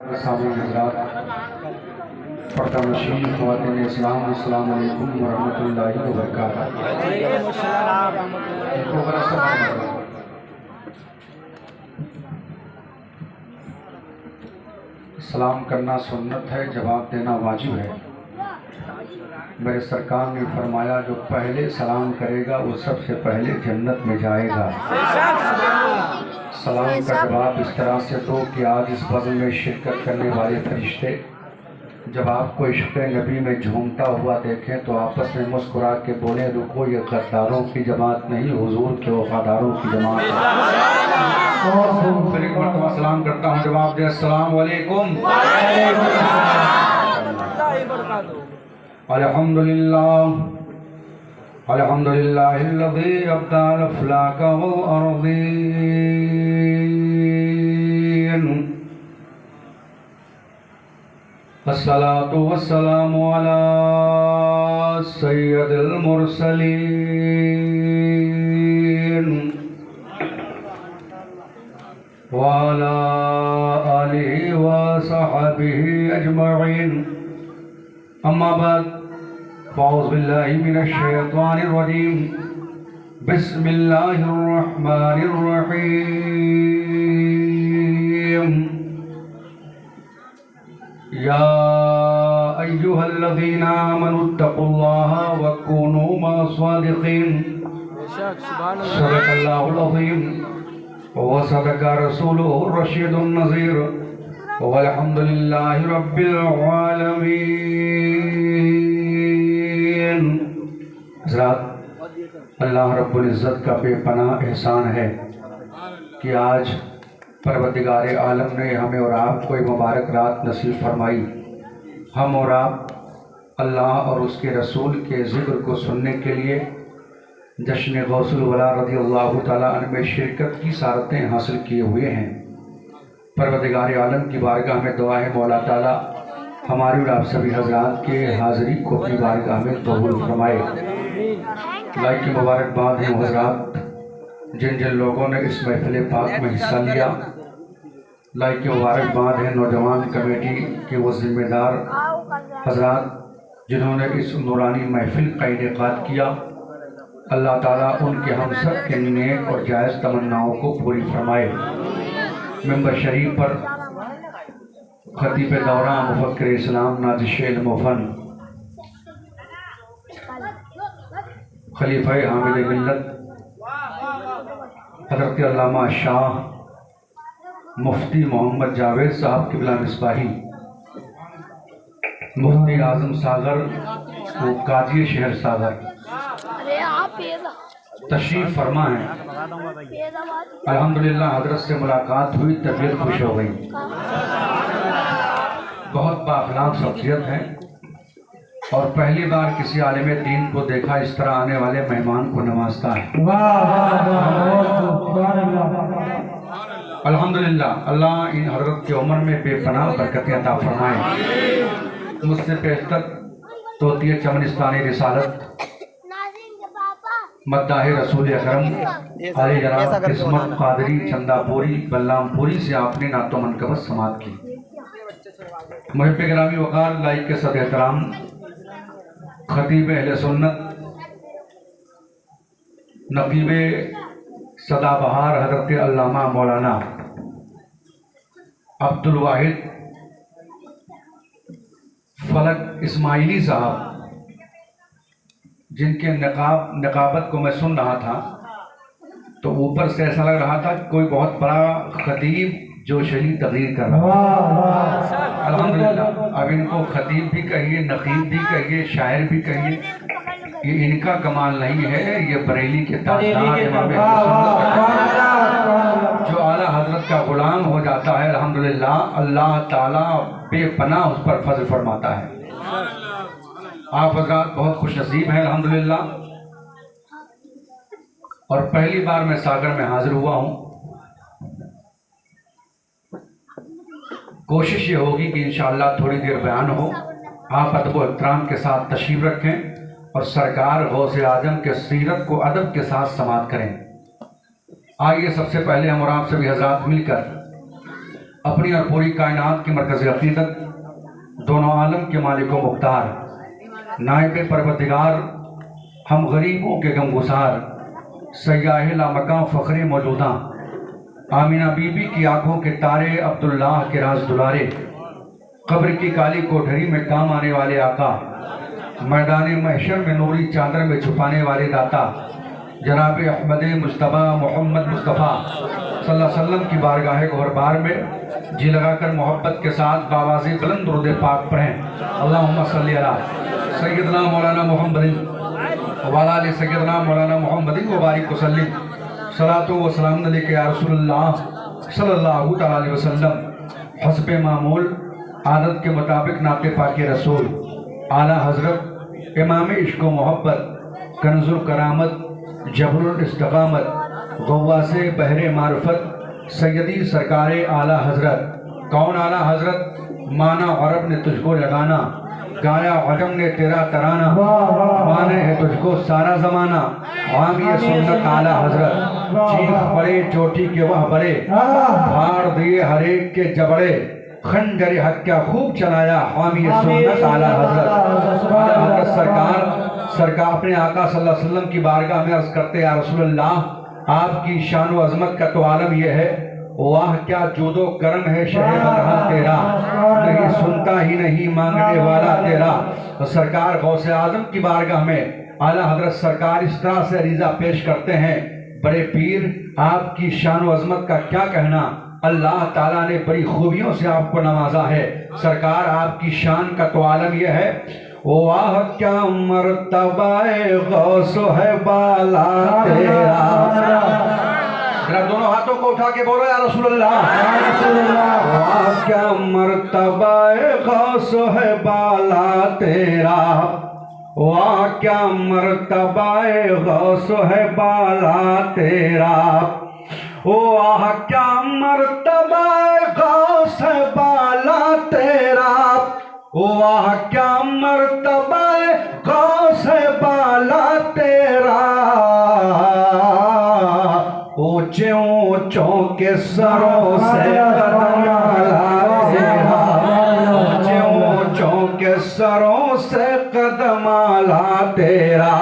سامعین حضرات، پردہ نشین خواتین اسلام، السلام علیکم ورحمۃ اللہ وبرکاتہ۔ سلام کرنا سنت ہے، جواب دینا واجب ہے۔ میرے سرکار نے فرمایا جو پہلے سلام کرے گا وہ سب سے پہلے جنت میں جائے گا۔ سلام کا جواب اس طرح سے دو کہ آج اس بزم میں شرکت کرنے والے فرشتے جب آپ کو عشق نبی میں جھومتا ہوا دیکھیں تو آپس میں مسکرا کے بولیں رکو یہ غداروں کی جماعت نہیں، حضور کے وفاداروں کی جماعت ہے۔ پھر ایک مرتبہ سلام کرتا ہوں، جواب دے السلام علیکم۔ الحمدللہ الحمدللہ الذی ابدع الافلاک والارضین، الصلاة والسلام علی سید المرسلین وعلى آلہ وصحبہ اجمعین، اما بعد فاعوذ باللہ من الشیطان الرجیم، بسم اللہ الرحمن الرحیم، یا ایہا الذین آمنوا اتقوا اللہ وکونوا مع الصادقین، صدق اللہ العظیم وصدق رسولہ الرشید النذیر، والحمد للہ رب العالمین۔ حضرات، اللہ رب العزت کا بے پناہ احسان ہے کہ آج پروردگار عالم نے ہمیں اور آپ کو ایک مبارک رات نصیب فرمائی۔ ہم اور آپ اللہ اور اس کے رسول کے ذکر کو سننے کے لیے جشن غوث الولا رضی اللہ تعالیٰ عنہ میں شرکت کی سعادتیں حاصل کیے ہوئے ہیں۔ پروردگار عالم کی بارگاہ میں دعا ہے مولا تعالیٰ ہماری اور آپ سبھی حضرات کے حاضری کو اپنی بارگاہ میں قبول فرمائے۔ لائق کی مبارکباد ہیں حضرات جن جن لوگوں نے اس محفل پاک میں حصہ لیا۔ لائق کی مبارکباد ہیں نوجوان کمیٹی کے وہ ذمہ دار حضرات جنہوں نے اس نورانی محفل کا انعقاد کیا۔ اللہ تعالیٰ ان کے ہم سب کے نیک اور جائز تمناؤں کو پوری فرمائے۔ ممبر شریف پر خطیب دورہ مفکر اسلام نازش علم و فن خلیفہ حامد ملت حضرت علامہ شاہ مفتی محمد جاوید صاحب قبلہ مصباحی، مفتی اعظم ساغر و قاضی شہر ساغر تشریف فرما ہے۔ الحمدللہ حضرت سے ملاقات ہوئی، طبیعت خوش ہو گئی۔ بہت بااخلاق شخصیت ہے اور پہلی بار کسی عالم دین کو دیکھا اس طرح آنے والے مہمان کو نوازتا ہے۔ الحمدللہ اللہ ان حضرت کی عمر میں بے پناہ برکتیں عطا فرمائیں۔ مجھ سے بہتر توتیہ چمنستانی رسالت مداح رسول اکرم علی جناب قسمت قادری چندہ پوری بلام پوری سے آپ نے نعت و منقبت سماعت کی۔ محب گرامی وقار، لائق کے صد احترام خطیب اہل سنت نقیب سدا بہار حضرت علامہ مولانا عبدالواحد فلک اسماعیلی صاحب، جن کے نقابت کو میں سن رہا تھا تو اوپر سے ایسا لگ رہا تھا کہ کوئی بہت بڑا خطیب جو شریف تقریر کر رہا ہے۔ الحمدللہ اب ان کو خطیب بھی کہیے، نقیب بھی کہیے، شاعر بھی کہیے، یہ ان کا کمال نہیں ہے، یہ بریلی کے تاجدار امام اہل سنت جو اعلیٰ حضرت کا غلام ہو جاتا ہے الحمدللہ اللہ تعالیٰ بے پناہ اس پر فضل فرماتا ہے۔ آپ حضرات بہت خوش نصیب ہیں الحمدللہ، اور پہلی بار میں ساگر میں حاضر ہوا ہوں۔ کوشش یہ ہوگی کہ انشاءاللہ تھوڑی دیر بیان ہو، آپ ادب و احترام کے ساتھ تشریف رکھیں اور سرکار غوث اعظم کے سیرت کو ادب کے ساتھ سماعت کریں۔ آئیے سب سے پہلے ہم اور آپ سبھی حضرات مل کر अपनी और पूरी कायनात की मरकज़ अक़ीदत, दोनों आलम के मालिक व मुख्तार, नायब परवरदिगार, हम गरीबों के गमगुसार, सयाह लामकां फ़ख्रे मौजूदा, आमिना बीबी की आंखों के तारे, अब्दुल्लाह के राज दुलारे, कब्र की काली कोठरी में काम आने वाले आका, मैदान महशर में नूरी चादर में छुपाने वाले दाता, जनाब अहमद मुस्तफ़ा मोहम्मद मुस्तफ़ा सल्लल्लाहु अलैहि वसल्लम की बारगाह गौरबार में जी लगाकर मोहब्बत के साथ बावाज़ी बुलंद दुरूद पाक पढ़ें। अल्लाहुम्मा सल्ली अला सय्यदना मौलाना मुहम्मदिन व अला आलि सय्यदना मौलाना मुहम्मदिन व बारिक वसल्लिम सलातो व सलाम अलैका या रसूलल्लाह सल्लल्लाहु तआला अलैहि वसल्लम। हस्बे मामूल आदत के मुताबिक नाते पाके रसूल आला हज़रत इमाम इश्क व मोहब्बत, कन्ज़ुल करामत, जबरुल इस्तिक़ामत, गव्वासे बहरे मार्फत, सैयदी सरकारे आला हज़रत। कौन आला हज़रत? माना अरब ने तुझको लगाना, गाया अजम ने तेरा तराना, माने है तुझको सारा ज़माना, हामी सुन्नत आला हज़रत। चीख पड़े चोटी के वह बड़े, फाड़ दिए हर एक के जबड़े, खंजर हक क्या खूब चलाया, हामी सुन्नत आला हज़रत। आला हज़रत सरकार अपने आका सल्लल्लाहु अलैहि वसल्लम की बारगाह में अर्ज़ करते, या रसूलल्लाह, आपकी शान व अज़मत का तो आलम यह है, वाह क्या जूदो करम है शहे बदहा तेरा, नहीं सुनता ही नहीं मांगने वाला तेरा। तो सरकार गौसे आज़म की बारगाह में आला हज़रत सरकार इस तरह से अरीज़ा पेश करते हैं, बड़े पीर आपकी शान व अज़मत का क्या कहना, अल्लाह ताला ने बड़ी खूबियों से आपको नवाजा है। सरकार आपकी शान का तो आलम यह है, वाह क्या मर्तबाए गौसो है बाला तेरा। जरा दोनों हाथों को उठा के बोलो या रसूलल्लाह। वाह क्या मर्तबाए गौसो है बाला तेरा, वाह क्या मर्तबाए गौसो है बाला तेरा, वाह क्या मर्तबाए गौस है बाला तेरा, वाह क्या मर्तबाए गौस है बाला तेरा। ऊंचे ऊंचों के सरों से कदम आला तेरा, ऊंचे ऊंचों के सरों से कदम आला तेरा।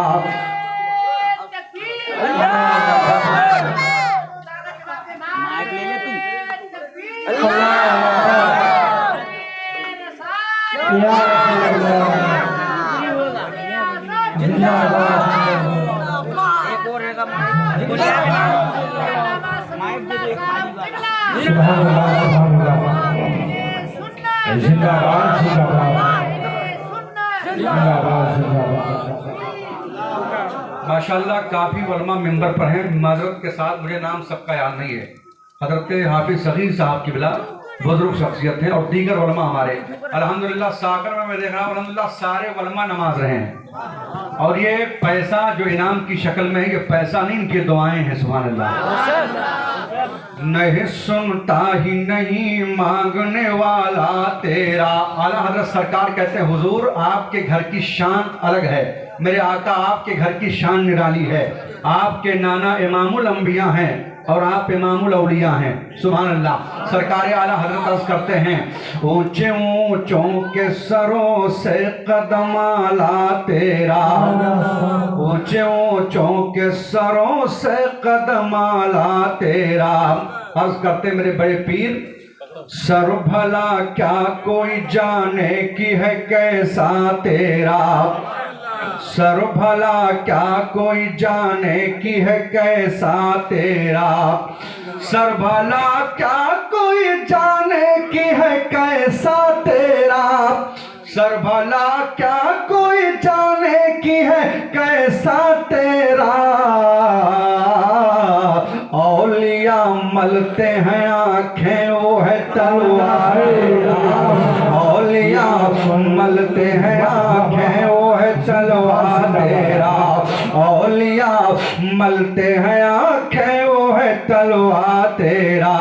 माशाअल्लाह काफ़ी उलमा मिंबर पर हैं। माजरत के साथ मुझे नाम सबका याद नहीं है। हज़रत हाफिज़ सगीर साहब की बिला बुजुर्ग शख्सियत हैं और दीगर उलमा हमारे अल्हम्दुलिल्लाह सागर में मैं देख रहा हूँ अल्हम्दुलिल्लाह सारे उलमा नमाज रहे हैं। और ये पैसा जो इनाम की शक्ल में है, ये पैसा नहीं, इनकी दुआएं हैं। सुभान अल्लाह। नहीं सुनता ही नहीं मांगने वाला तेरा। आला हज़रत सरकार कहते हैं, हुजूर आपके घर की शान अलग है, मेरे आका आपके घर की शान निराली है। आपके नाना इमामुल अंबिया हैं और आप इमामुल औलिया हैं। सुभान अल्लाह। सरकार आला हज़रत अर्ज़ करते हैं, ऊंचे ऊंचों के सरों से कदम आला तेरा, ऊंचे ऊंचों के सरों से कदम आला तेरा। अर्ज़ करते मेरे बड़े पीर, सर भला क्या कोई जाने की है कैसा तेरा, सर भला क्या कोई जाने की है कैसा तेरा, सर भला क्या कोई जाने की है कैसा तेरा, सर भला क्या कोई जाने की है कैसा तेरा। औलिया मलते हैं आंखें वो है तलवार, औलिया मलते हैं आंखें वो है तलवार तेरा, औलिया मलते हैं आंखें वो है तलवार तेरा।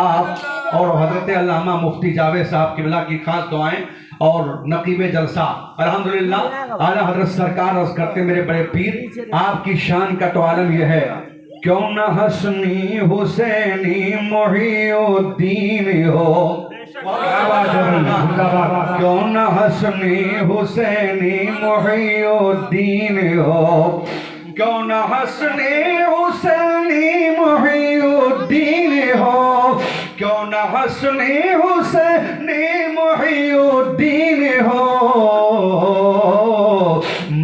और हजरत अल्लामा मुफ्ती जावेद साहब किबला की खास दुआएं और नकीब जलसा अल्हम्दुलिल्लाह। आला हजरत सरकार अर्ज़ करते मेरे बड़े पीर, आपकी शान का तो आलम यह है, क्यों न हसनी हुसैनी मुहीउद्दीन हो, کیوں نہ حسنی حسینی محی الدین ہو، کیوں نہ حسنی حسینی محی الدین ہو، کیوں نہ حسنی حسینی محی الدین ہو،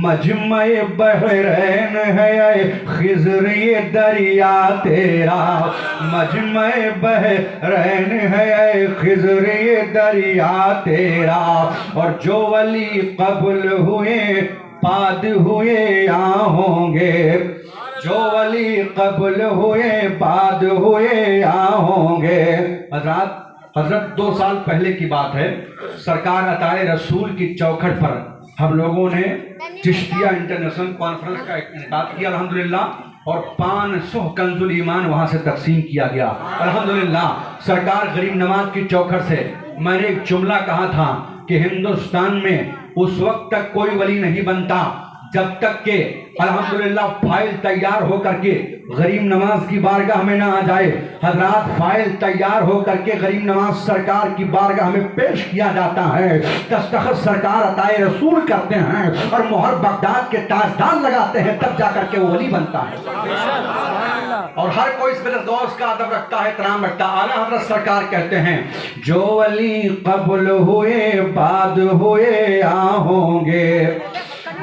مجمع بحرین ہے اے خضر یہ دریا تیرا، مجمع بحرین ہے اے خضر یہ دریا تیرا، اور جو ولی قبل ہوئے بعد ہوئے یہاں ہوں گے، جو ولی قبل ہوئے بعد ہوئے یہاں ہوں گے۔ حضرت 2 سال پہلے کی بات ہے، سرکار عطائے رسول کی چوکھٹ پر ہم لوگوں نے چشتیہ انٹرنیشنل کانفرنس کا انعقاد کیا الحمدللہ، اور 500 کنز الایمان وہاں سے تقسیم کیا گیا الحمدللہ۔ سرکار غریب نواز کی چوکھٹ سے میں نے ایک جملہ کہا تھا کہ ہندوستان میں اس وقت تک کوئی ولی نہیں بنتا جب تک کہ الحمدللہ فائل تیار ہو کر کے غریب نواز کی بارگاہ میں نہ آ جائے۔ حضرات فائل تیار ہو کر کے غریب نواز سرکار کی بارگاہ میں پیش کیا جاتا ہے، دستخط سرکار عطائے رسول کرتے ہیں اور مہر بغداد کے تاجدار لگاتے ہیں، تب جا کر کے وہ ولی بنتا ہے۔ اور ہر کوئی اس قدر غوث کا ادب رکھتا ہے، احترام رکھتا ہے۔ اعلیٰ حضرت سرکار کہتے ہیں جو ولی قبل ہوئے بعد ہوئے یہاں ہوں گے،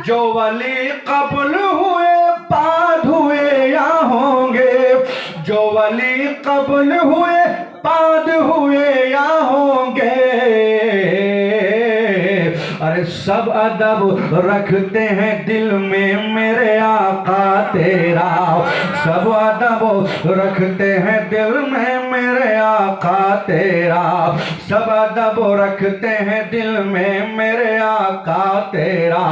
جو ولی قبل ہوئے بعد ہوئے یہاں ہوں گے، جو ولی قبل ہوئے بعد ہوئے یہاں ہوں گے، ارے سب ادب رکھتے ہیں دل میں میرے آقا تیرا، سب ادب رکھتے ہیں دل میں میرے آقا تیرا، سب ادب رکھتے ہیں دل میں میرے آقا تیرا۔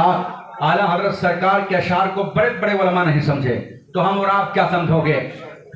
اعلیٰ حضرت سرکار کے اشعار کو بڑے بڑے علماء نہیں سمجھے تو ہم اور آپ کیا سمجھو گے؟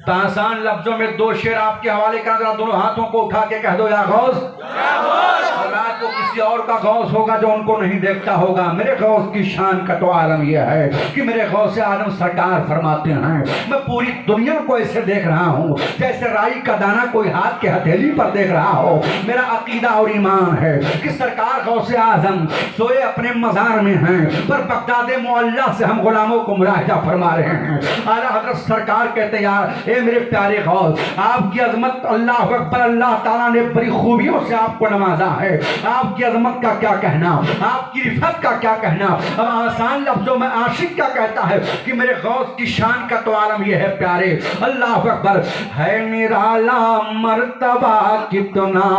آسان لفظوں میں 2 شعر آپ کے حوالے کر دو، دونوں ہاتھوں کو اٹھا کے کہہ دو یا غوث، اور رات کو کسی اور کا غوث ہوگا جو ان کو نہیں دیکھتا ہوگا۔ میرے غوث کی شان کا تو عالم یہ ہے کہ میرے غوث اعظم سرکار فرماتے ہیں میں پوری دنیا کو ایسے دیکھ رہا ہوں جیسے رائی کا دانہ کوئی ہاتھ کے ہتھیلی پر دیکھ رہا ہو۔ میرا عقیدہ اور ایمان ہے کہ سرکار غوث اعظم سوئے اپنے مزار میں ہیں، پر بغداد معلیٰ سے ہم غلاموں کو ملاحظہ فرما رہے ہیں۔ اعلیٰ حضرت سرکار کہتے ہیں یار اے میرے پیارے غوث، آپ کی عظمت، اللہ اکبر، اللہ تعالیٰ نے بڑی خوبیوں سے آپ کو نوازا ہے، آپ کی عظمت کا کیا کہنا، آپ کی رفعت کا کیا کہنا۔ اب آسان لفظوں میں عاشق کیا کہتا ہے کہ میرے غوث کی شان کا تو عالم یہ ہے پیارے، اللہ اکبر، ہے نرالا مرتبہ کتنا،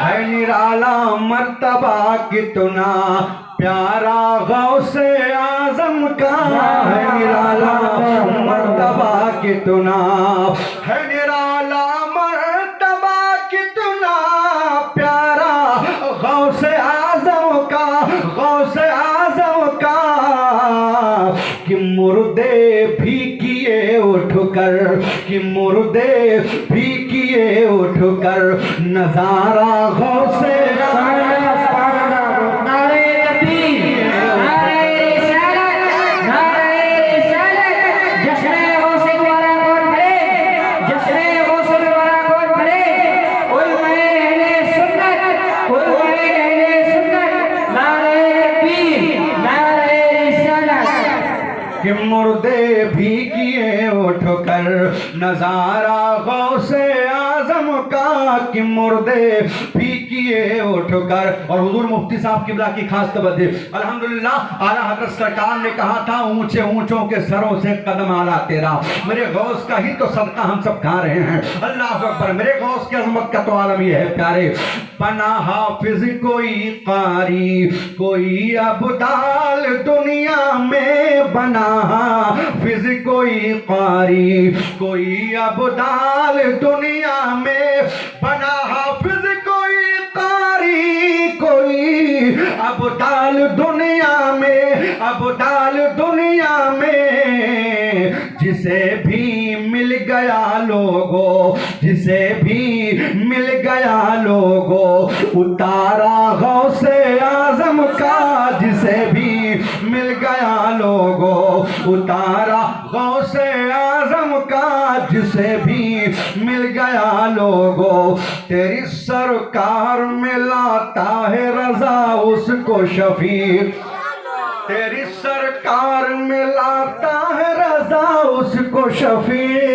ہے نرالا مرتبہ کتنا پیارا غوث اعظم کا، ہے نرالا مرتبہ کتنا، ہے نرالا مرتبہ کتنا پیارا غوث اعظم کا، غوث اعظم کا، کہ مردے بھی کیے اٹھ کر، کہ مردے بھی کیے اٹھ کر نظارہ غوث کہ مردے بھی کیے اٹھ کر نظارہ غوث اعظم کا، کہ مردے بھی کیے اٹھ کر۔ اور حضور مفتی صاحب قبلہ کی خاص توجہ الحمدللہ، اعلیٰ حضرت سرکار نے کہا تھا اونچے اونچوں کے سروں سے قدم اعلیٰ تیرا، میرے غوث کا ہی تو صدقہ ہم سب کھا رہے ہیں، اللہ اکبر۔ میرے غوث کی عظمت کا تو عالم یہ ہے پیارے، بنا حافظ کوئی قاری کوئی ابدال دنیا میں، بنا حافظ کوئی قاری کوئی ابدال دنیا میں، بنا حافظ کوئی قاری کوئی ابدال دنیا میں، ابدال دنیا میں، جسے بھی مل گیا لوگو، جسے بھی مل گیا لوگو اتارا غوث اعظم کا، جسے بھی مل گیا لوگو اتارا غوث اعظم کا، جسے بھی مل گیا لوگو تیری سرکار میں لاتا ہے رضا اس کو شفیع، تیری سرکار میں لاتا ہے رضا اس کو شفیع،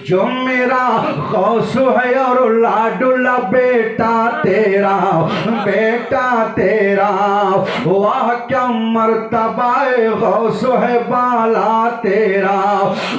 جو میرا غوث ہے اور لاڈلا بیٹا تیرا، بیٹا تیرا، واہ کیا مرتبہ غوث ہے بالا تیرا،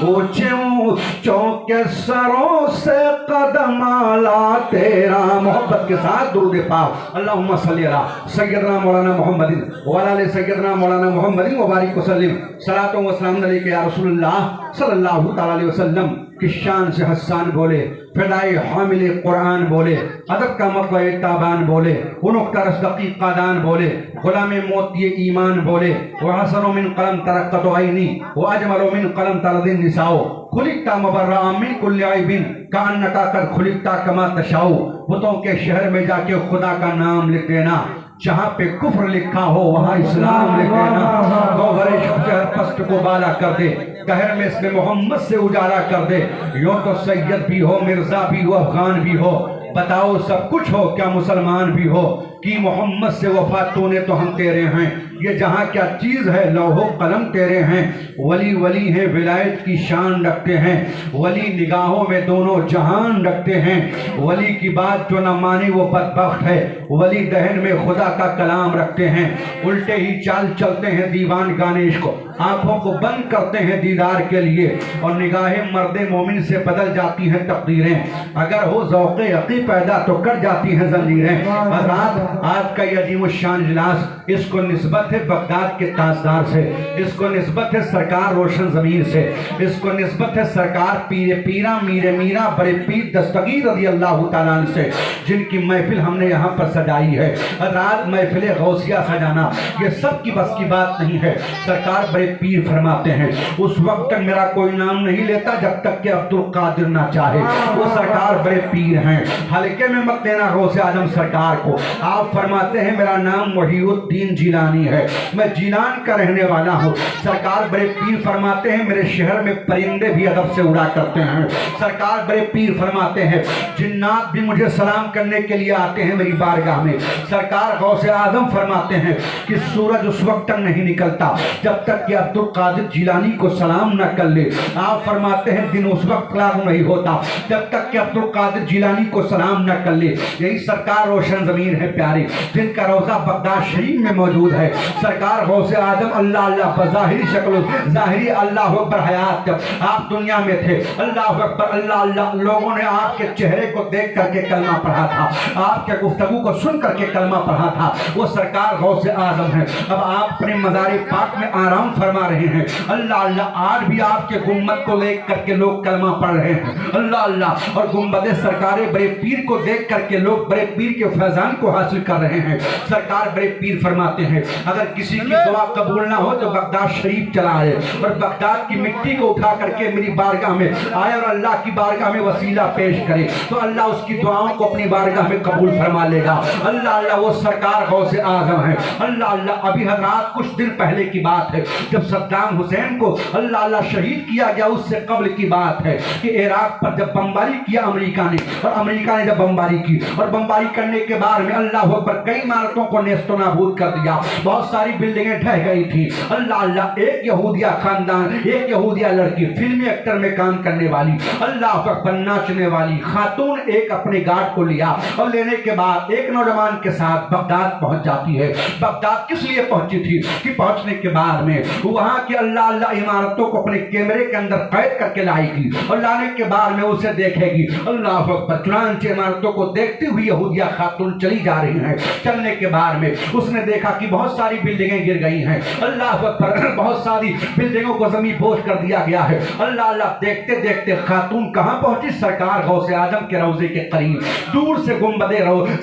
اونچے اونچوں کے سروں سے قدم اعلیٰ تیرا۔ محبت کے ساتھ درود پاک اللہم صلی علی سیدنا مولانا محمد وعلی آل سیدنا مولانا محمد وبارک وسلم۔ صلاۃ و سلام علیک یا رسول اللہ صلی اللہ تعالی علیہ وسلم کی شان سے حسان بولے، فدائی حامل قرآن بولے، ادب کا مطلع تابان بولے، انقطہ رصدقی قادان بولے، غلام موتی ایمان بولے، وحسن من قلم ترقت عینی واجمل من قلم ترضی النساء، خلقت مبرأ من کل عیب کانک قد خلقت کما تشاء۔ بتوں کے شہر میں جا کے خدا کا نام لکھ دینا، جہاں پہ کفر لکھا ہو وہاں اسلام لکھ دینا، گوہر عشق کے ہر پست کو بالا کر دے، قہر میں اس میں محمد سے اجالا کر دے، یوں تو سید بھی ہو، مرزا بھی ہو، افغان بھی ہو، بتاؤ سب کچھ ہو کیا مسلمان بھی ہو، کی محمد سے وفا تو نے تو ہم تیرے ہیں، یہ جہاں کیا چیز ہے لوح و قلم تیرے ہیں، ولی ولی ہیں ولایت کی شان رکھتے ہیں، ولی نگاہوں میں دونوں جہان رکھتے ہیں، ولی کی بات جو نہ مانے وہ بدبخت ہے، ولی دہن میں خدا کا کلام رکھتے ہیں، الٹے ہی چال چلتے ہیں دیوان گانیش کو، آنکھوں کو بند کرتے ہیں دیدار کے لیے، اور نگاہیں مرد مومن سے بدل جاتی ہیں تقدیریں، اگر ہو ذوق عقی پیدا تو کٹ جاتی ہیں زنجیریں۔ حضرات آج کا یہ عظیم الشان اجلاس، اس کو نسبت ہے بغداد کے تاجدار سے، اس کو نسبت ہے سرکار روشن ضمیر سے، اس کو نسبت ہے سرکار پیر پیرا میر میرا بڑے پیر دستگیر رضی اللہ تعالیٰ عنہ سے، جن کی محفل ہم نے یہاں پر سجائی ہے۔ رات محفل غوثیہ سجانا یہ سب کی بس کی بات نہیں ہے، سرکار بڑے پیر فرماتے ہیں اس وقت تک میرا کوئی نام نہیں لیتا جب تک کہ عبدالقادر نہ چاہے، وہ سرکار بڑے پیر ہیں، حلقے میں مت دینا غوث اعظم سرکار کو۔ آپ فرماتے ہیں میرا نام محی الدین جیلانی ہے، میں جیلان کا رہنے والا ہوں۔ سرکار بڑے پیر فرماتے ہیں میرے شہر میں پرندے بھی ادب سے اڑا کرتے ہیں۔ سرکار بڑے پیر فرماتے ہیں جنات بھی مجھے سلام کرنے کے لیے آتے ہیں میری بارگاہ میں۔ سرکار غوث اعظم فرماتے ہیں کہ سورج اس وقت تک نہیں نکلتا جب تک کہ عبدالقادر جیلانی کو سلام نہ کر لے۔ آپ فرماتے ہیں دن اس وقت لاغو نہیں ہوتا جب تک کہ عبدالقادر جیلانی کو سلام نہ کر لے۔ یہی سرکار روشن ضمیر ہے پیارے، جن کا روضہ بغداد شریف میں موجود ہے۔ سرکار غوث اعظم اللہ اللہ بظاہری شکل ظاہری اللہ اکبر حیات جب آپ دنیا میں تھے، اللہ اکبر اللہ اللہ، لوگوں نے آپ کے چہرے کو دیکھ کر کے کلمہ پڑھا تھا، آپ کے گفتگو کو سن کر کے کلمہ پڑھا تھا۔ وہ سرکار غوث اعظم ہیں۔ اب آپ اپنے مزار پاک میں آرام فرما رہے ہیں، اللہ اللہ، آج بھی آپ کے گنبد کو دیکھ کر کے لوگ کلمہ پڑھ رہے ہیں، اللہ اللہ، اور گنبد سرکار بڑے پیر کو دیکھ کر کے لوگ بڑے پیر کے فیضان کو حاصل کر رہے ہیں۔ سرکار بڑے پیر فرماتے ہیں اگر کسی کی دعا قبول نہ ہو تو بغداد شریف چلا آئے اور بغداد کی مٹی کو اٹھا کر کے میری بارگاہ میں آئے اور اللہ کی بارگاہ میں وسیلہ پیش کرے تو اللہ اس کی دعاؤں کو اپنی بارگاہ میں قبول فرما لے گا۔ اللہ اللہ، وہ سرکار غوث اعظم ہیں۔ اللہ اللہ، ابھی حضرات کچھ دن پہلے کی بات ہے جب صدام حسین کو اللہ اللہ شہید کیا گیا، اس سے قبل کی بات ہے کہ عراق پر جب بمباری کیا امریکہ نے، اور امریکہ نے جب بمباری کی اور بمباری کرنے کے بعد میں اللہ اکبر کئی عمارتوں کو نیست و نابود کر دیا، بہت ساری بلڈنگیں ڈھہ گئی تھی۔ اللہ اللہ، ایک یہودیہ خاندان، ایک یہودیہ لڑکی، فلمی ایکٹر میں کام کرنے والی، اللہ اکبر ناچنے والی خاتون، ایک اپنے گارڈ کو لیا اور لینے کے بعد ایک نوجوان کے ساتھ بغداد پہنچ جاتی ہے۔ بغداد کس لیے پہنچی تھی کہ پہنچنے کے بعد میں وہاں کی اللہ اللہ عمارتوں کو اپنے کیمرے کے اندر قید کر کے لائے گی اور لانے کے بعد میں اسے دیکھے گی۔ اللہ اکبر، چنانچہ عمارتوں کو دیکھتی ہوئی یہودیہ خاتون چلی جا رہی ہیں۔ چلنے کے بعد میں اس نے دیکھا کہ بہت ساری بلڈنگیں گر گئی ہیں، اللہ اکبر، بہت ساری بلڈنگوں کو زمین بوجھ کر دیا گیا ہے۔ اللہ اللہ، دیکھتے دیکھتے خاتون کہاں پہنچی؟ سرکار غوث اعظم کے روضے کے قریب۔ دور سے گنبد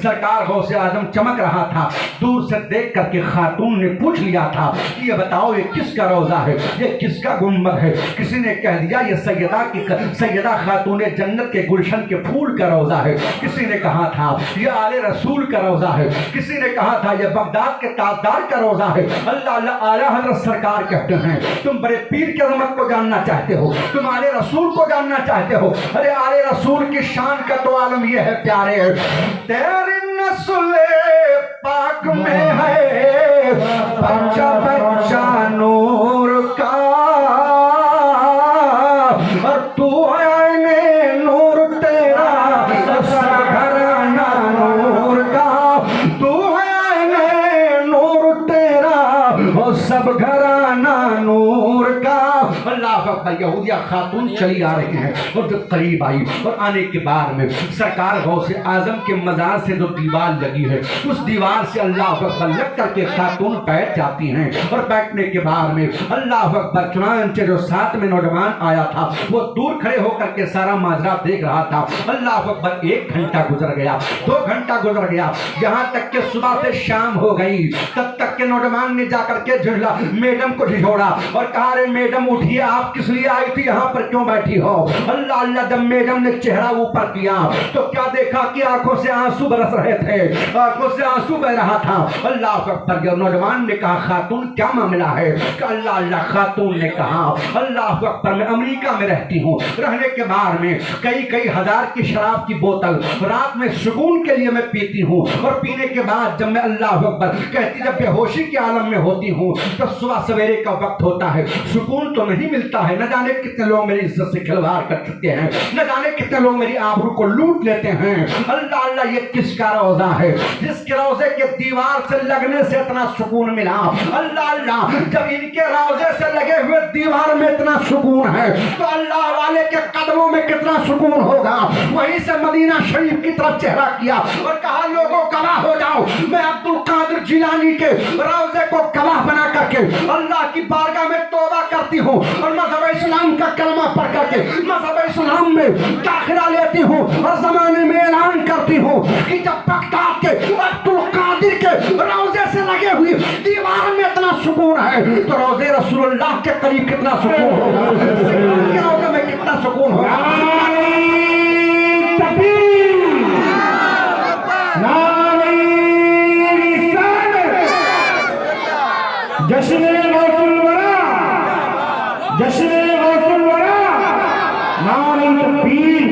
سرکار غوث اعظم چمک رہا تھا، دور سے دیکھ کر کے خاتون نے پوچھ لیا تھا کہ یہ بتاؤ یہ کس کا روضہ ہے، یہ کس کا گنبد ہے؟ کسی نے کہہ دیا یہ سیدہ خاتون جنت کے گلشن کے پھول کا روضہ ہے۔ ہے، کسی نے کہا تھا یہ آل رسول کا روضہ ہے، کسی نے کہا تھا یہ بغداد کے تاجدار کا روضہ ہے۔ اللہ اللہ اعلیٰ حضرت سرکار کہتے ہیں تم بڑے پیر کی عظمت کو جاننا چاہتے ہو، تم آل رسول کو جاننا چاہتے ہو، ارے آل رسول کی شان کا تو عالم یہ ہے پیارے، تیری نسل پاک میں ہے بچہ بچہ نور کا، اور تو ہے نور تیرا سب گھرانہ نور کا، تو ہے نور تیرا سب گھرانہ نور کا۔ اللہ اکبر، یہودیہ خاتون چلی آ رہی ہیں اور جو قریب آئی اور آنے کے بعد میں سرکار غوث اعظم کے مزار سے جو دیوار لگی ہے اس دیوار سے اللہ اکبر لگ کر کے خاتون بیٹھ جاتی ہیں، اور بیٹھنے کے بعد میں اللہ اکبر چنانچہ جو ساتھ میں نوجوان آیا تھا وہ دور کھڑے ہو کر کے سارا ماجرا دیکھ رہا تھا۔ اللہ اکبر 1 گھنٹہ گزر گیا، 2 گھنٹہ گزر گیا، یہاں تک کہ صبح سے شام ہو گئی، تب تک کہ نوجوان نے جا کر کے جھڑلا میڈم کو جھوڑا اور کہا رے میڈم اٹھیے، آپ کس لیے آئی تھی، یہاں پر کیوں بیٹھی ہو؟ اللہ اللہ، جب میڈم نے چہرہ اوپر کیا تو کیا دیکھا کہ آنکھوں سے آنسو برس رہے تھے، آنکھوں سے آنسو بہ رہا تھا۔ اللہ اکبر، جب نوجوان نے کہا خاتون کیا معاملہ ہے؟ کہ اللہ اللہ، خاتون نے کہا اللہ اکبر میں امریکہ میں رہتی ہوں، رہنے کے بعد میں کئی ہزار کی شراب کی بوتل رات میں سکون کے لیے میں پیتی ہوں، اور پینے کے بعد جب میں اللہ اکبر کہتی جب بے ہوشی کے عالم میں ہوتی ہوں تو صبح سویرے کا وقت ہوتا ہے، سکون تو نہیں ملتا ہے، نہ جانے کتنے لوگ میری عزت سے کھلواڑ کر چکے ہیں، نہ جانے کتنے لوگ میری آبرو کو لوٹ لیتے ہیں۔ اللہ اللہ، یہ کس کا روضہ ہے جس کے روضے کے دیوار سے لگنے سے اتنا سکون ملا؟ اللہ اللہ، جب ان کے روضے سے لگے ہوئے دیوار میں اتنا سکون ہے تو اللہ والے کے قدموں میں کتنا سکون ہوگا۔ وہیں سے مدینہ شریف کی طرف چہرہ کیا اور کہا لوگوں گواہ ہو جاؤ، میں عبد القادر جیلانی کے روضے کو گواہ بنا کر کے اللہ کی بارگاہ میں توبہ کرتی ہوں اور مذہب اسلام کا کلمہ پڑھ کر کے مذہب اسلام میں داخلہ لیتی ہوں، اور زمانے میں اعلان کرتی ہوں کہ جب بغداد کے عبد القادر کے روضے سے لگے ہوئی دیوار میں اتنا سکون ہے تو روضے رسول اللہ کے قریب کتنا سکون ہوگا، کے روضے میں کتنا سکون ہوگا۔ جشن غوث الورا، جشن غوث الورا، نعرہ تکبیر،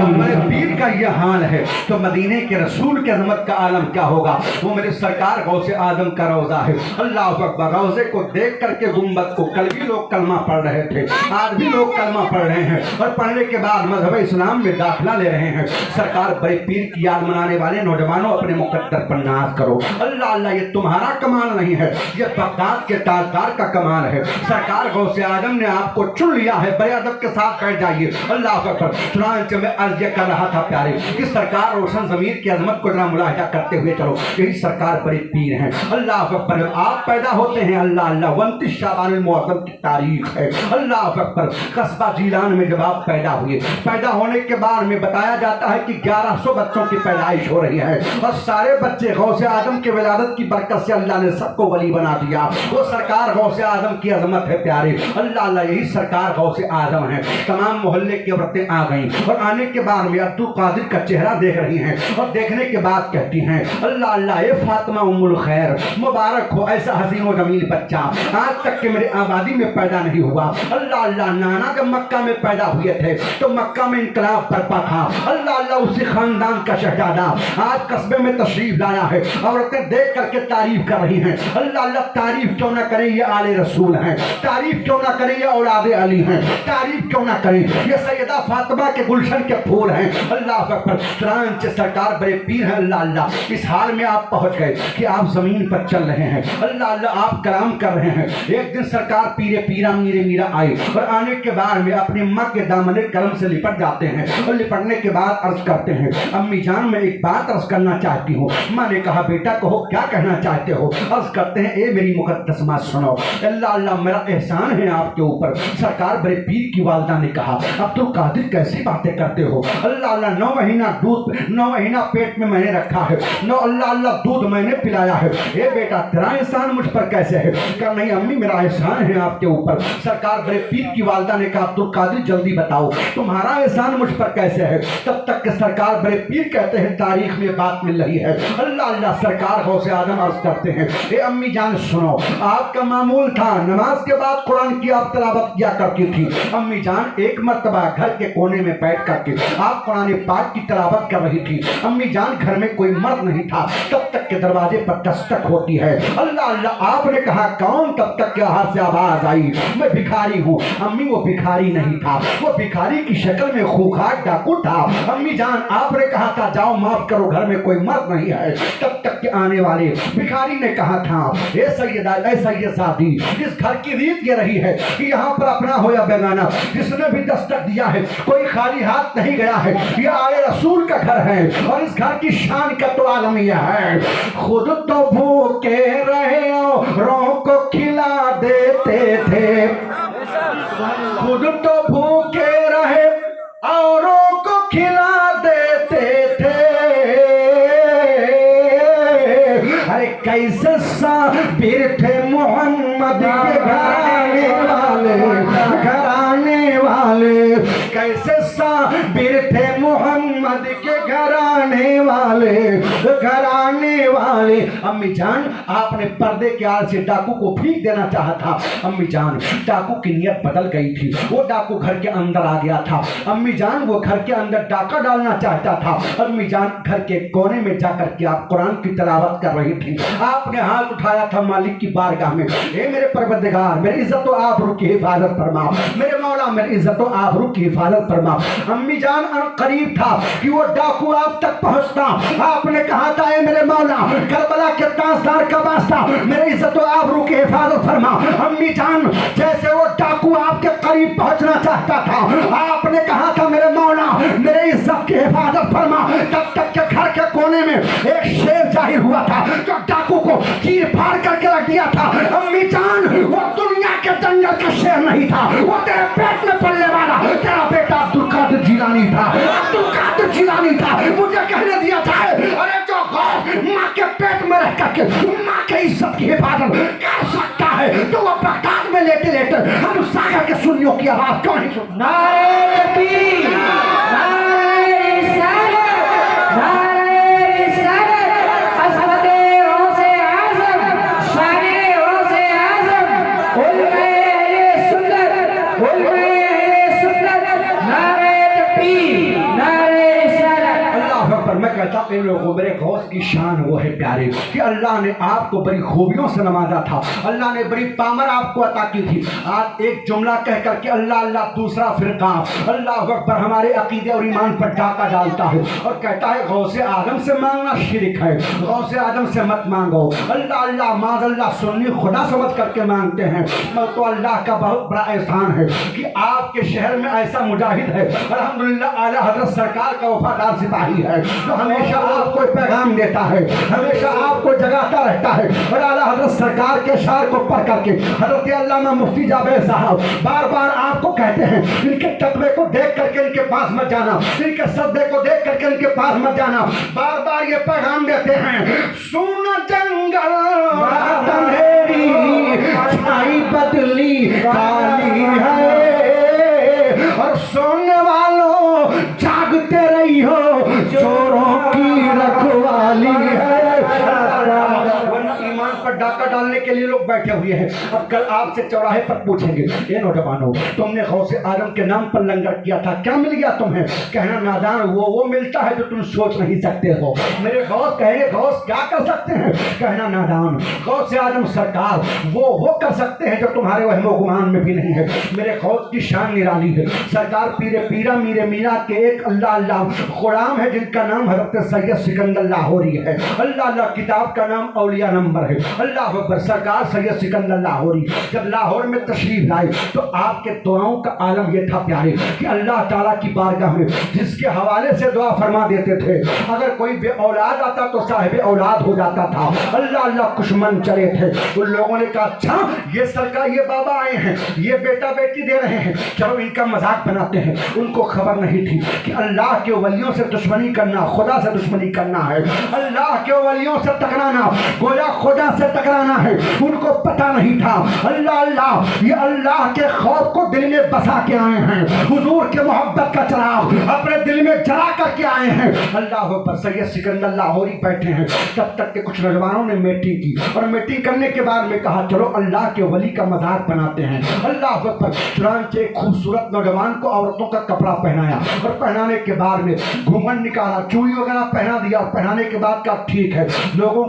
میرے پیر کا یہ حال ہے تو مدینے کے رسول کے عظمت کا عالم کیا ہوگا؟ وہ میرے سرکار غوث اعظم کا روضہ ہے۔ اللہ اکبر، روضے کو دیکھ کر کے گنبد کو کل بھی لوگ کلمہ پڑھ رہے تھے، آج بھی لوگ کلمہ پڑھ رہے ہیں، اور پڑھنے کے بعد مذہب اسلام میں داخلہ لے رہے ہیں۔ سرکار بڑے پیر کی یاد منانے والے نوجوانوں اپنے مقدر پر ناز کرو۔ اللہ اللہ، یہ تمہارا کمال نہیں ہے، یہ بغداد کے تاجدار کا کمال ہے۔ سرکار غوث اعظم نے آپ کو چن لیا ہے، بڑے ادب کے ساتھ بیٹھ جائیے۔ اللہ اکبر، چنانچہ میں عرض یہ کر رہا تھا پیارے کہ سرکار روشن ضمیر کی عظمت کو ذرا ملاحظہ کرتے ہوئے چلو، یہی سرکار بڑے پیر ہیں۔ اللہ اکبر، جب آپ پیدا ہوتے ہیں اللہ اللہ 29 شعبان المعظم کی تاریخ ہے۔ اللہ اکبر، قصبہ جیلان میں جب آپ پیدا ہوئے، پیدا ہونے کے بعد میں بتایا جاتا ہے کہ 1100 بچوں کی پیدائش ہو رہی ہے، اور سارے بچے غوث اعظم کے ولادت کی برکت سے اللہ نے سب کو ولی بنا دیا۔ وہ سرکار غوث اعظم کی عظمت ہے پیارے۔ اللہ اللہ، یہی سرکار غوث اعظم ہے۔ تمام محلے کی عورتیں آ گئیں اور آنے کے بعد میں عبد القادر کا چہرہ دیکھ رہی ہیں، اور دیکھنے کے بعد کہتی ہیں اللہ اللہ، اے فاطمہ ام الخیر، مبارک ہو، ایسا حسین و جمیل بچہ آج تک کہ میرے آبادی میں پیدا نہیں ہوا۔ اللہ اللہ، نانا جب مکہ میں پیدا ہوئے تھے تو مکہ میں انقلاب برپا تھا۔ اللہ اللہ، اسی خاندان کا شہزادہ آج قصبے میں تشریف لایا ہے، عورتیں دیکھ کر کے تعریف کر رہی ہیں۔ اللہ اللہ، تعریف کیوں نہ کریں، یہ آل رسول ہیں، تعریف کیوں نہ کریں، یہ اولاد علی ہیں، تعریف کیوں نہ کریں، یہ سیدہ فاطمہ کے گلشن کے پھول ہیں۔ اللہ اکبر، چنانچہ سرکار بڑے پیر ہیں۔ اللہ اللہ، اس حال میں آپ پہنچ گئے کہ آپ زمین پر چل رہے ہیں۔ اللہ اللہ، آپ کلام کر رہے ہیں۔ ایک دن سرکار پیرے پیرا میرے میرا آئے، اور آنے کے بعد میں اپنی ماں کے دامن کرم سے لپٹ جاتے ہیں، اور لپٹنے کے بعد عرض کرتے ہیں امی جان میں ایک بات عرض کرنا چاہتی ہوں۔ ماں نے کہا بیٹا کہو، کیا کہنا چاہتے ہو؟ عرض کرتے ہیں اے میری مقدس ماں سنو، اللہ اللہ، میرا احسان ہے آپ کے اوپر۔ سرکار بڑے پیر کی والدہ نے کہا عبد القادر کیسی باتیں کرتے ہو؟ اللہ اللہ، 9 9 महीना पेट में मैंने रखा है, 9 अल्लाह दूध मैंने पिलाया है, ए बेटा तेरा एहसान मुझ पर कैसे है? कहा नहीं अम्मी मेरा एहसान है आपके ऊपर। सरकार बड़े पीर की वालदा ने कहा अब्दुल कादिर जल्दी बताओ तुम्हारा एहसान मुझ पर कैसे है? तब तक के सरकार बड़े पीर कहते हैं तारीख में बात मिल रही है, अल्लाह सरकार गौसे आदम अर्ज करते हैं ए अम्मी जान सुनो, आपका मामूल था नमाज के बाद कुरान की आप तिलावत किया करती थी। अम्मी जान एक मर्तबा घर के कोने में बैठ करके आप कुरान पाक की तिलावत कर रही थी। अम्मी जान घर में कोई मर्द नहीं था, तब तक के दरवाजे पर दस्तक होती है, अल्लाह आपने कहा कौन? तब तक के हाथ से आवाज आई मैं भिखारी हूँ। अम्मी वो भिखारी नहीं था, वो भिखारी की शक्ल में खूंखार डाकू था। अम्मी जान आपने कहा था जाओ माफ करो घर में कोई मर्द नहीं है। तब तक के आने वाले भिखारी ने कहा था ए सैयदा ए सैयदादी इस घर की रीत ये रही है कि यहाँ पर अपना हो या बेगाना जिसने भी दस्तक दिया है कोई खाली हाथ नहीं गया है, ये आले रसूल का घर है और इस घर की शान का तो आलमिया है। खुद तो भूखे रहे औरों को खिला देते थे, खुद तो भूखे रहे औरों को खिला देते थे। अरे कैसे साबिर थे मोहम्मद के घराने वाले, कैसे साबिर थे मोहम्मद के घराने वाले। अम्मी जान आपने पर्दे के आड़ से डाकू को फेंक देना चाहा था। अम्मी जान डाकू की नियत बदल गई थी, वो डाकू घर के अंदर आ गया था। अम्मी जान वो घर के अंदर डाका डालना चाहता था। अम्मी जान घर के कोने में जाकर के आप कुरान की तिलावत कर रही थी। आपने हाथ उठाया था मालिक की बारगाह में, ए मेरे परवरदिगार मेरी इज्जत व आबरू की हिफाजत फरमा, मेरे मौला मेरी इज्जत व आबरू की हिफाजत फरमा। अम्मी जान करीब था कि वो डाकू आप तक पहुंचता। आपने कहा था ए मेरे मौला करबला के ताजदार का वास्ता मेरे इज्जत व आबरू की हिफाजत फरमा। अम्मी जान जैसे वो डाकू आपके करीब पहुंचना चाहता था, आपने कहा था मेरे मौला मेरे इज्जत की हिफाजत फरमा। तब तक के घर के कोने में एक शेर जाहिर हुआ था जो डाकू को चीर फाड़ करके रख दिया था। अम्मी जान वो दुनिया के जंगल का शेर नहीं था, वो तेरे पेट में पलने वाला तेरा बेटा अब्दुल कादिर जिलानी था। अब्दुल कादिर जिलानी था, मुझे कहने दिया था अरे जो माँ के पेट में रह करके माँ के इज्जत की हिफाजत कर सकता है तो वो बगदाद में लेटे लेटे हम सागर के सुन्नियों की आवाज क्यों नहीं सुनता? नारे तकबीर, नारे रिसालत, नारे रिसालत, असवदे गौसे आज़म, शाने गौसे आज़म, उलमे सुन्नत, नारे तकबीर, नारे रिसालत। अल्लाह अकबर। मैं कहता हूं इन लोगों मेरे गौस की शान वो है प्यारे कि अल्लाह ने आपको बड़ी खूबियों से नवाजा था, अल्लाह ने बड़ी पावर आपको अता की थी। आज एक जुमला कह करके अल्लाह अल्लाह दूसरा फिरका अल्लाह अकबर हमारे अकीदे और ईमान पर डाका डालता है और कहता है गौसे आदम से मांगना शिरक है, गौसे आदम से मत मांगो। अल्लाह अल्लाह माज़ अल्लाह सुन्नी खुदा समझ करके मांगते हैं। तो अल्लाह का बहुत बड़ा एहसान है कि आपके शहर में ऐसा मुजाहिद है अल्हम्दुलिल्लाह आला हज़रत सरकार का वफादार सिपाही है जो हमेशा आपको पैगाम देता है, हमेशा आपको जगाता रहता है। और आला हज़रत सरकार के शार को पढ़ करके हज़रत अल्लामा मुफ्ती जावेद साहब बार बार आपको कहते हैं इनके तकबे को देख करके इनके पास मत जाना, इनके सजदे को देख करके इनके पास मत जाना। बार बार ये पैगाम देते हैं सुन जंगल अंधेरी छाई बदली काली है और सोने वालों जागते रही हो चोरों की रखवाली है। ईमान पर डाका डालने के लिए लोग बैठे हुए हैं। अब कल आपसे चौराहे पर पूछेंगे ये नौजवानों तुमने गौसे आजम के नाम पर लंगर किया था, क्या मिल गया तुम्हें? कहना नादान वो मिलता है जो तुम सोच नहीं सकते हो। मेरे गौस कहेंगे गौस क्या कर सकते हैं? कहना नादान गौसे आजम सरकार वो कर सकते हैं जो तुम्हारे वहमो गुमान में भी नहीं है। मेरे गौस की शान निराली है। सरकार पीरे पीरा मीरे मीरा के एक अल्लाह अल्लाह गुलाम है जिनका नाम हज़रत सैयद सिकंदर लाहौरी है। अल्लाह अल्लाह किताब का नाम औलिया नंबर है। अल्लाह अकबर। सरकार सरकार सैयद सिकंदर लाहौरी जब लाहौर में तशरीफ लाए तो आपके दुआओं का आलम ये था प्यारे कि अल्लाह ताला की बारगाह में जिसके हवाले से दुआ फरमा देते थे, अगर कोई बे औलाद आता तो साहिब औलाद हो जाता था। अल्लाह अल्लाह कुछ मन चले थे। उन लोगों ने कहा अच्छा ये सरकार, ये बाबा आए हैं, ये बेटा बेटी दे रहे हैं, चलो इनका मजाक बनाते हैं। उनको खबर नहीं थी कि अल्लाह के वलियों से दुश्मनी करना खुदा से दुश्मनी करना है, अल्लाह के वलियों से टकराना गोया खुदा से टकराना है। उनको पता नहीं था। अल्लाह अल्लाह ये अल्लाह के खौफ को दिल में बसा के आए हैं, हुजूर के मोहब्बत का चिराग अपने दिल में जला करके आए हैं। अल्लाह पर सैयद सिकंदर लाहौरी बैठे हैं। तब तक के कुछ नौजवानों ने मीटिंग की और मीटिंग करने के बाद में कहा चलो अल्लाह के वली का मजाक बनाते हैं। अल्लाह पर चुनांचे एक खूबसूरत नौजवान को औरतों का कपड़ा पहनाया और पहनाने के बाद में घूंघट निकाला, चूड़ी वगैरह पहना दिया। पहनाने के बाद कहा ठीक है, लोगों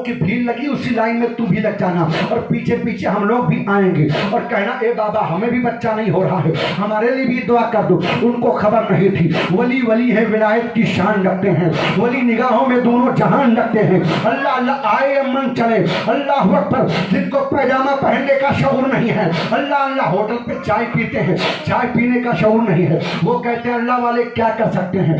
की भीड़ लगी, उसी लाइन में तू भी लग जाना और पीछे पीछे हम लोग भी आएंगे और कहना ए बाबा हमें भी बच्चा नहीं हो रहा है, हमारे लिए भी दुआ कर दो। उनको खबर नहीं थी वली वली है, विलायत की शान रखते हैं, वली निगाहों में दोनों जहान रखते हैं। अल्लाह अल्लाह आए मन चले, अल्लाह अकबर। जिनको पैजामा पहनने का शऊर नहीं है, अल्लाह अल्लाह होटल पे चाय पीते हैं, चाय पीने का शऊर नहीं है, वो कहते हैं अल्लाह वाले क्या कर सकते हैं।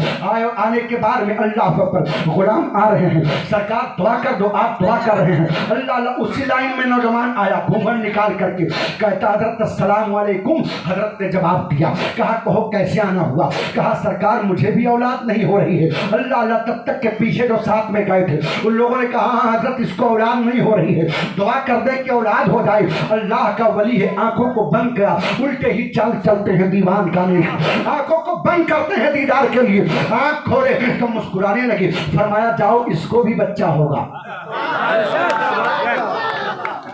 आने के बाद में अल्लाह अकबर गुलाम आ रहे हैं, सरकार दुआ कर दो, आप दुआ कर रहे हैं। अल्लाह अल्लाह उसी लाइन में नौजवान आया घूंघट निकाल करके, कहता हजरत अस्सलाम वालेकुम। हजरत ने जवाब दिया, कहा कहो कैसे आना हुआ। कहा सरकार मुझे भी औलाद नहीं हो रही है। अल्लाह अल्लाह तब तक के पीछे जो साथ में गए थे उन लोगों ने कहा हाँ हजरत इसको औलाद नहीं हो रही है, दुआ कर दे कि औलाद हो जाए। अल्लाह का वली है, आंखों को बंद किया, उल्टे ही चल चलते हैं दीवान का नहीं, आंखों को बंद करते हैं दीदार के लिए। आंख खोले तो मुस्कुराने लगे, फरमाया जाओ इसको भी बच्चा होगा।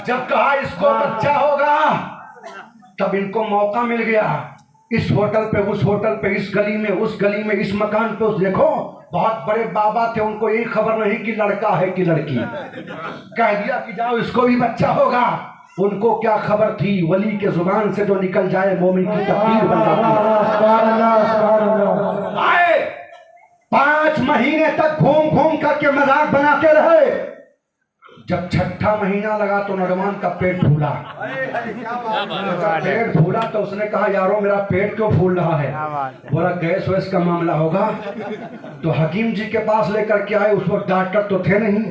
जब कहा इसको बच्चा होगा तब इनको मौका मिल गया। इस होटल पे उस होटल पे, इस गली में उस गली में, इस मकान पे उस, देखो बहुत बड़े बाबा थे, उनको यही खबर नहीं कि लड़का है कि लड़की, कह दिया कि जाओ इसको भी बच्चा होगा। उनको क्या खबर थी वली के जुबान से जो निकल जाए मोमिन की तकदीर बन जाती है। आए 5 महीने तक घूम घूम करके मजाक बनाते रहे। जब छठा महीना लगा तो नौजवान का पेट फूला। पेट फूला तो उसने कहा यारो मेरा पेट क्यों फूल रहा है। बोला गैस वैस का मामला होगा। तो हकीम जी के पास लेकर के आए, उस वक्त डॉक्टर तो थे नहीं,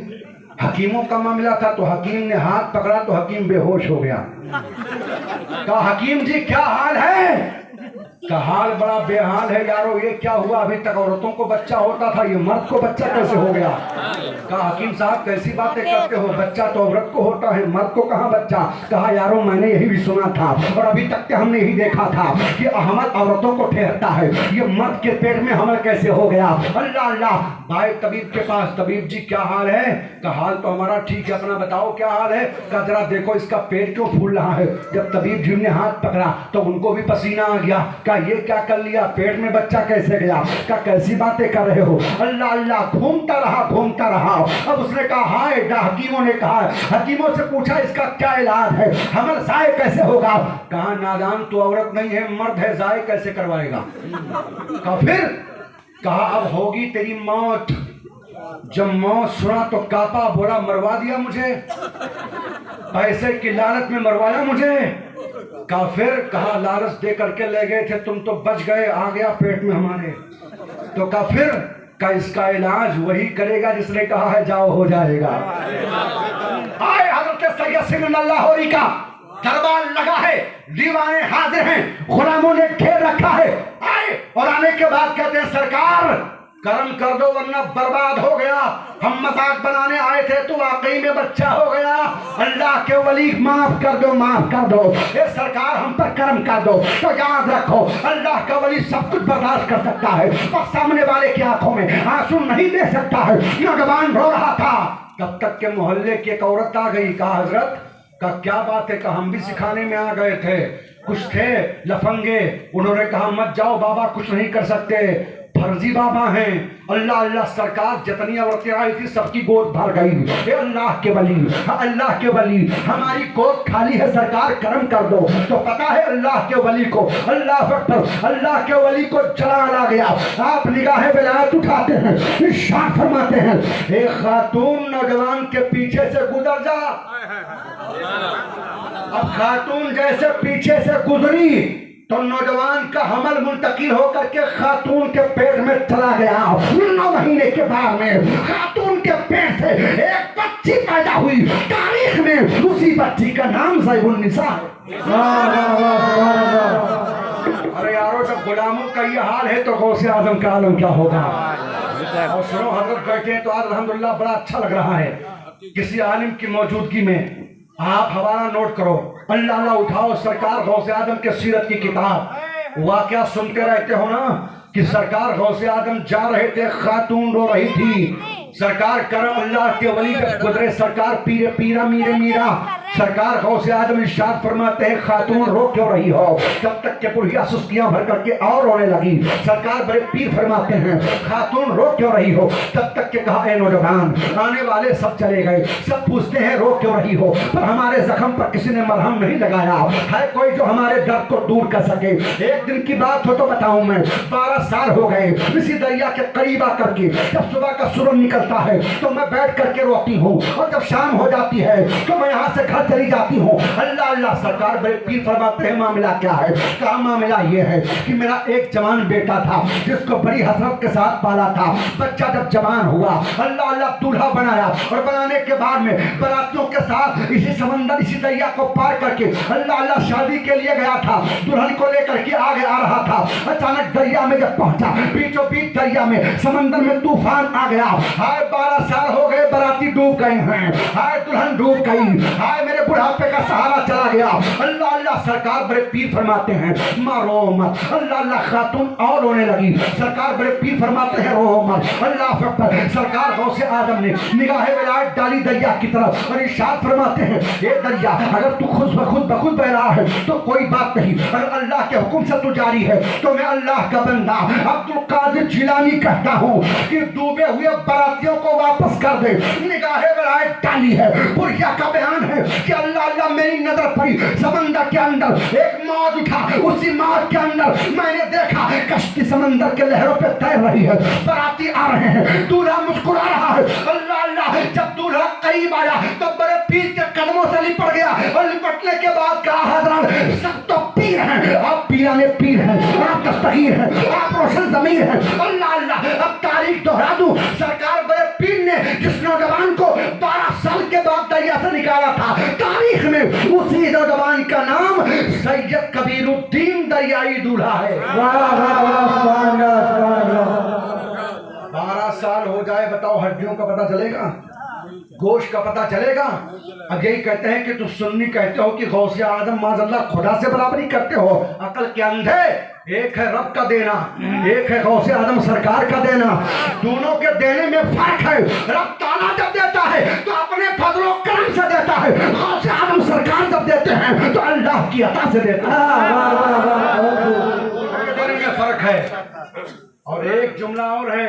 हकीमों का मामला था। तो हकीम ने हाथ पकड़ा तो हकीम बेहोश हो गया। कहा हकीम जी क्या हाल है। का हाल बड़ा बेहाल है यारो, ये क्या हुआ, अभी तक औरतों को बच्चा होता था, ये मर्द को बच्चा कैसे हो गया। कहा हकीम साहब कैसी बातें करते हो, बच्चा तो औरत को होता है, मर्द को कहाँ बच्चा। कहा यारो मैंने यही भी सुना था और अभी तक के हमने यही देखा था कि हमल औरतों को ठहरता है, ये मर्द के पेट में हमल कैसे हो गया। अल्लाह अल्लाह भाई तबीब के पास, तबीब जी क्या हाल है। का हाल तो हमारा ठीक है, अपना बताओ क्या हाल है। का जरा देखो इसका पेट क्यों फूल रहा है। जब तबीब जी ने हाथ पकड़ा तो उनको भी पसीना आ गया। का ये क्या कर लिया, पेट में बच्चा कैसे गया। का कैसी बातें कर रहे हो। अल्लाह अल्लाह घूमता रहा। अब उसने कहा हाय, हकीमों ने कहा, हकीमों से पूछा इसका क्या इलाज है, हमल जाए कैसे होगा। कहा नादान तो औरत नहीं है मर्द है, जाए कैसे करवाएगा। का फिर कहा अब होगी तेरी मौत। जब मौत सुना तो कापा, बोला मरवा दिया मुझे, पैसे की लालच में मरवाया मुझे। काफिर कहा लालच दे करके ले गए थे, तुम तो बच गए, आ गया पेट में हमारे। तो काफिर का इसका इलाज वही करेगा जिसने कहा है जाओ हो जाएगा। आए हजरत सैयद सिकंदर लाहौरी का दरबार लगा है, दीवाने हाजिर हैं, गुलामों ने घेर रखा है। आए और आने के बाद कहते हैं सरकार कर्म कर दो वरना बर्बाद हो गया, हम मजाक बनाने आए थे तो वाकई में बच्चा हो गया। अल्लाह के वली माफ कर दो। ये सरकार हम पर कर्म कर दो। तो याद रखो अल्लाह का वली सब कुछ बर्दाश्त कर सकता है और सामने वाले की आंखों में आंसू नहीं दे सकता है। नौजवान रो रहा था, तब तक के मोहल्ले की एक औरत आ गई। कहा हजरत का क्या बात है। कहा हम भी सिखाने में आ गए थे, कुछ थे लफंगे, उन्होंने कहा मत जाओ बाबा कुछ नहीं कर सकते, फर्जी बाबा हैं। अल्लाह अल्लाह सरकार जितनी औरतें आई थी सबकी गोद भर गई। हे अल्लाह के वली, अल्लाह के वली, हमारी गोद खाली है सरकार, करम कर दो। तो पता है अल्लाह के वली को, अल्लाह अकबर, अल्लाह के वली को जलाल आ गया। आप निगाहे विलायत उठाते हैं, इरशाद फरमाते हैं, एक खातून नौजवान के पीछे से गुजर जा। अब खातून जैसे पीछे से गुजरी तो नौजवान का हमल मुंतकिल होकर के खातून के पेट में चला गया। 9 महीने के बाद में खातून के पेट से एक बच्ची पैदा हुई। तारीख में उसी बच्ची का नाम ज़ैबुन्निसा है। अरे यारो, जब गुलामों का ये हाल है तो गौसे आजम का आलम क्या होगा। और सुनो, हजरत बैठे हैं तो आज अल्हम्दुलिल्लाह बड़ा अच्छा लग रहा है। किसी आलिम की मौजूदगी में आप हवाला नोट करो, अल्लाह अल्लाह उठाओ, सरकार गौसे आजम के सीरत की किताब। वाकया सुनते रहते हो ना कि सरकार गौसे आजम जा रहे थे, खातून रो रही थी। सरकार करम अल्लाह के वली जब गुजरे, सरकार पीरे पीरा मीरे मीरा, सरकार गौसे आजम इरशाद फरमाते हैं, खातून रो क्यों रही हो। तब तक के पुरहिया सुस्तियां भर करके और रोने लगी। सरकार बड़े पीर फरमाते हैं, खातून रो क्यों रही हो। तब तक के कहा, ए नौजवान, आने वाले सब चले गए, सब पूछते हैं रो क्यों रही हो, पर हमारे जख्म पर किसी ने मरहम नहीं लगाया है, कोई जो हमारे दर्द को दूर कर सके। एक दिन की बात हो तो बताऊं मैं, 12 साल हो गए इसी दरिया के करीब आकर के, जब सुबह का सूरज निकलता है तो मैं बैठ करके रोती हूँ, और जब शाम हो जाती है तो मैं यहाँ से घर चली जाती हूँ। अल्लाह अल्लाह, सरकार बड़े पीर फरमाते हैं, मामला क्या है। कहा, मामला ये है कि मेरा एक जवान बेटा था जिसको बड़ी हसरत के साथ पाला था। बच्चा जब जवान हुआ, अल्लाह अल्लाह दूल्हा बनाया, और बनाने के बाद में बारातियों के साथ इसी समंदर इसी दरिया को पार करके अल्लाह अल्लाह शादी के लिए गया था। दुल्हन को लेकर के आगे आ रहा था, अचानक दरिया में जब पहुंचा, बीचों बीच दरिया में समंदर में तूफान आ गया। हाय 12 साल हो गए, बाराती डूब गए हैं, हाय दुल्हन डूब गई, हाय मेरे बुढ़ापे का सहारा चला गया। अल्लाह अल्लाह, सरकार बड़े पीर फरमाते हैं, मारो मत। अल्लाह अल्लाह, खातून और रोने लगी। सरकार बड़े पीर फरमाते हैं, रो मत। अल्लाह अकबर, सरकार गौसे आजम ने निगाहे विलायत डाली दरिया की तरफ, और इरशाद फरमाते हैं, ये दरिया अगर तू खुद बखुद बह रहा है तो कोई बात नहीं, अगर अल्लाह के हुक्म से तू जारी है तो मैं अल्लाह का बंदा अब्दुल कादिर जिलानी कहता हूँ कि डूबे हुए बारातियों को वापस कर दे। निगाहे विलायत डाली है, बुढ़िया का बयान है कि अल्लाह अल्लाह, मेरी नजर पड़ी समंदर के अंदर एक मौज उठा, उसी मौज के अंदर मैंने देखा कश्ती समंदर के लहरों पे तैर रही है, बाराती आ रहे हैं, दूल्हा मुस्कुरा रहा है। अल्लाह अल्लाह, जब दूल्हा करीब आया तो बड़े पीर के कदमों से लिपट गया, और लिपटने के बाद कहा, हजरत सब तो पीर हैं, आप पीराने पीर हैं, आप दस्तगीर हैं, आप रोशन ज़मीर हैं। अल्लाह अल्लाह, अब तारीख दोहरा दूं, सरकार बड़े पीर ने जिस नौजवान को 12 साल के बाद दरिया से निकाला था, तारीख में उसी नौजवान का नाम सैयद कबीरुद्दीन दरियाई दूल्हा है। 12 साल हो जाए, बताओ हड्डियों का पता चलेगा, गोश्त का पता चलेगा। अब यही कहते हैं कि तुम सुन्नी कहते हो कि गौसे आजम माज़अल्लाह खुदा से बराबरी करते हो, अकल के अंधे। एक है रब का देना, एक है गौसे आजम सरकार का देना, दोनों के देने में फर्क है। रब ताला जब देता है तो अपने फजलो करम से देता है, गौसे आजम सरकार जब देते हैं तो अल्लाह की अता से देता है। दोनों में फर्क है। और एक जुमला और है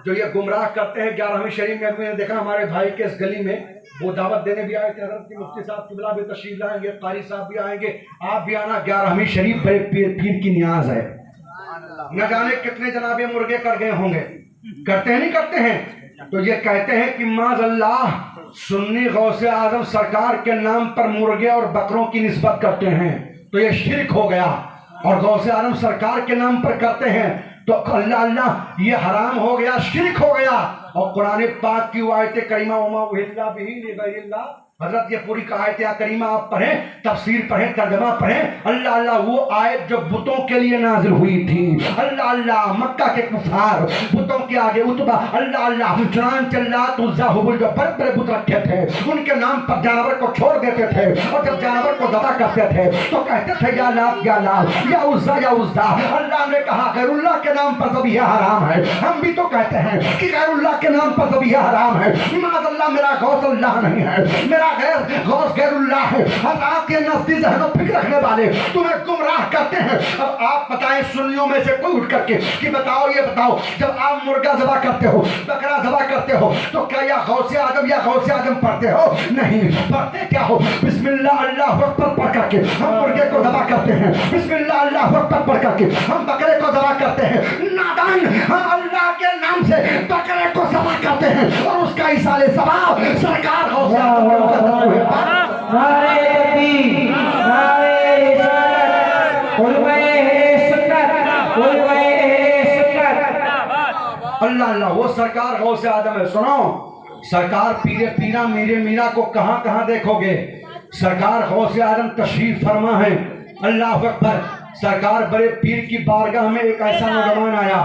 जो ये गुमराह करते हैं। 11वीं शरीफ में मैंने देखा, हमारे भाई के इस गली में वो दावत देने भी आए थे, हज़रत की मुफ्ती साहब किबला भी तशरीफ लाएंगे, कारी साहब भी आएंगे, आप भी आना। 11वीं शरीफ बड़े पीर की नियाज है। न जाने कितने जनाबे मुर्गे कर गए होंगे, करते हैं नहीं करते हैं। तो ये कहते हैं कि माज़अल्लाह, सुन्नी गौसे आजम सरकार के नाम पर मुर्गे और बकरों की निस्बत करते हैं तो ये शिरक हो गया, और गौसे आजम सरकार के नाम पर करते हैं तो अल्लाह अल्लाह ये हराम हो गया, शिरक हो गया। और कुरान पाक की आयत करीमा उमा उहिल्ला बिही लिगैरिल्लाह, हजरत ये पूरी आयत करीमा आप पढ़ें, तफसीर पढ़ें, तर्जमा पढ़ें। अल्लाह अल्लाह, वो आयत जो बुतों के लिए नाजिल हुई थी। अल्लाह अल्लाह, मक्का के कुफार बुतों के आगे उतबा, अल्लाह अल्लाह, चुनान उज़्ज़ा हुबुल, जो बड़े बड़े बुत रखे थे, उनके नाम पर जानवर को छोड़ देते थे, और जब जानवर को दबा करते थे तो कहते थे या लात या लाल या उज़्ज़ा या उज़्ज़ा। अल्लाह ने कहा गैरुल्लाह के नाम पर ज़बीहा हराम है। हम भी तो कहते हैं कि गैरुल्लाह के नाम पर ज़बीहा हराम है। माज़अल्लाह, मेरा गौस अल्लाह नहीं है, मेरा गैर गौस गैरुल्लाह है, अल्लाह के नजदीक ज़हन और फिक्र रखने वाले तुम्हें गुमराह करते हैं। अब आप बताएं सुन्नियों में से कोई उठ करके कि बताओ, ये बताओ, जब आप मुर्गा ज़बह करते हो, बकरा ज़बह करते हो, तो क्या या गौसे आदम या गौसे आदम पढ़ते हो? नहीं। पढ़ते क्या हो? बिस्मिल्लाह अल्लाहु अकबर पढ़ करके हम मुर्गे को ज़बह करते हैं, बिस्मिल्लाह अल्लाहु अकबर पढ़ करके हम बकरे को ज़बह करते हैं। नादान, हम अल्लाह के नाम से बकरे को ज़बह करते हैं और उसका इसाले सवाब सरकार गौसे आदम के मुकद्दर हुए। नारे तकबीर, नारे रिसालत, उलमाए सुन्नत, उलमाए सुन्नत। अल्लाह अल्लाह, वो सरकार गौसे आदम है। सुनो, सरकार पीरे पीरा मीरे मीरा को कहाँ कहाँ देखोगे? सरकार गौसे आदम तशरीफ फरमा है। अल्लाह अकबर। सरकार बड़े पीर की बारगाह में एक ऐसा नौजवान आया,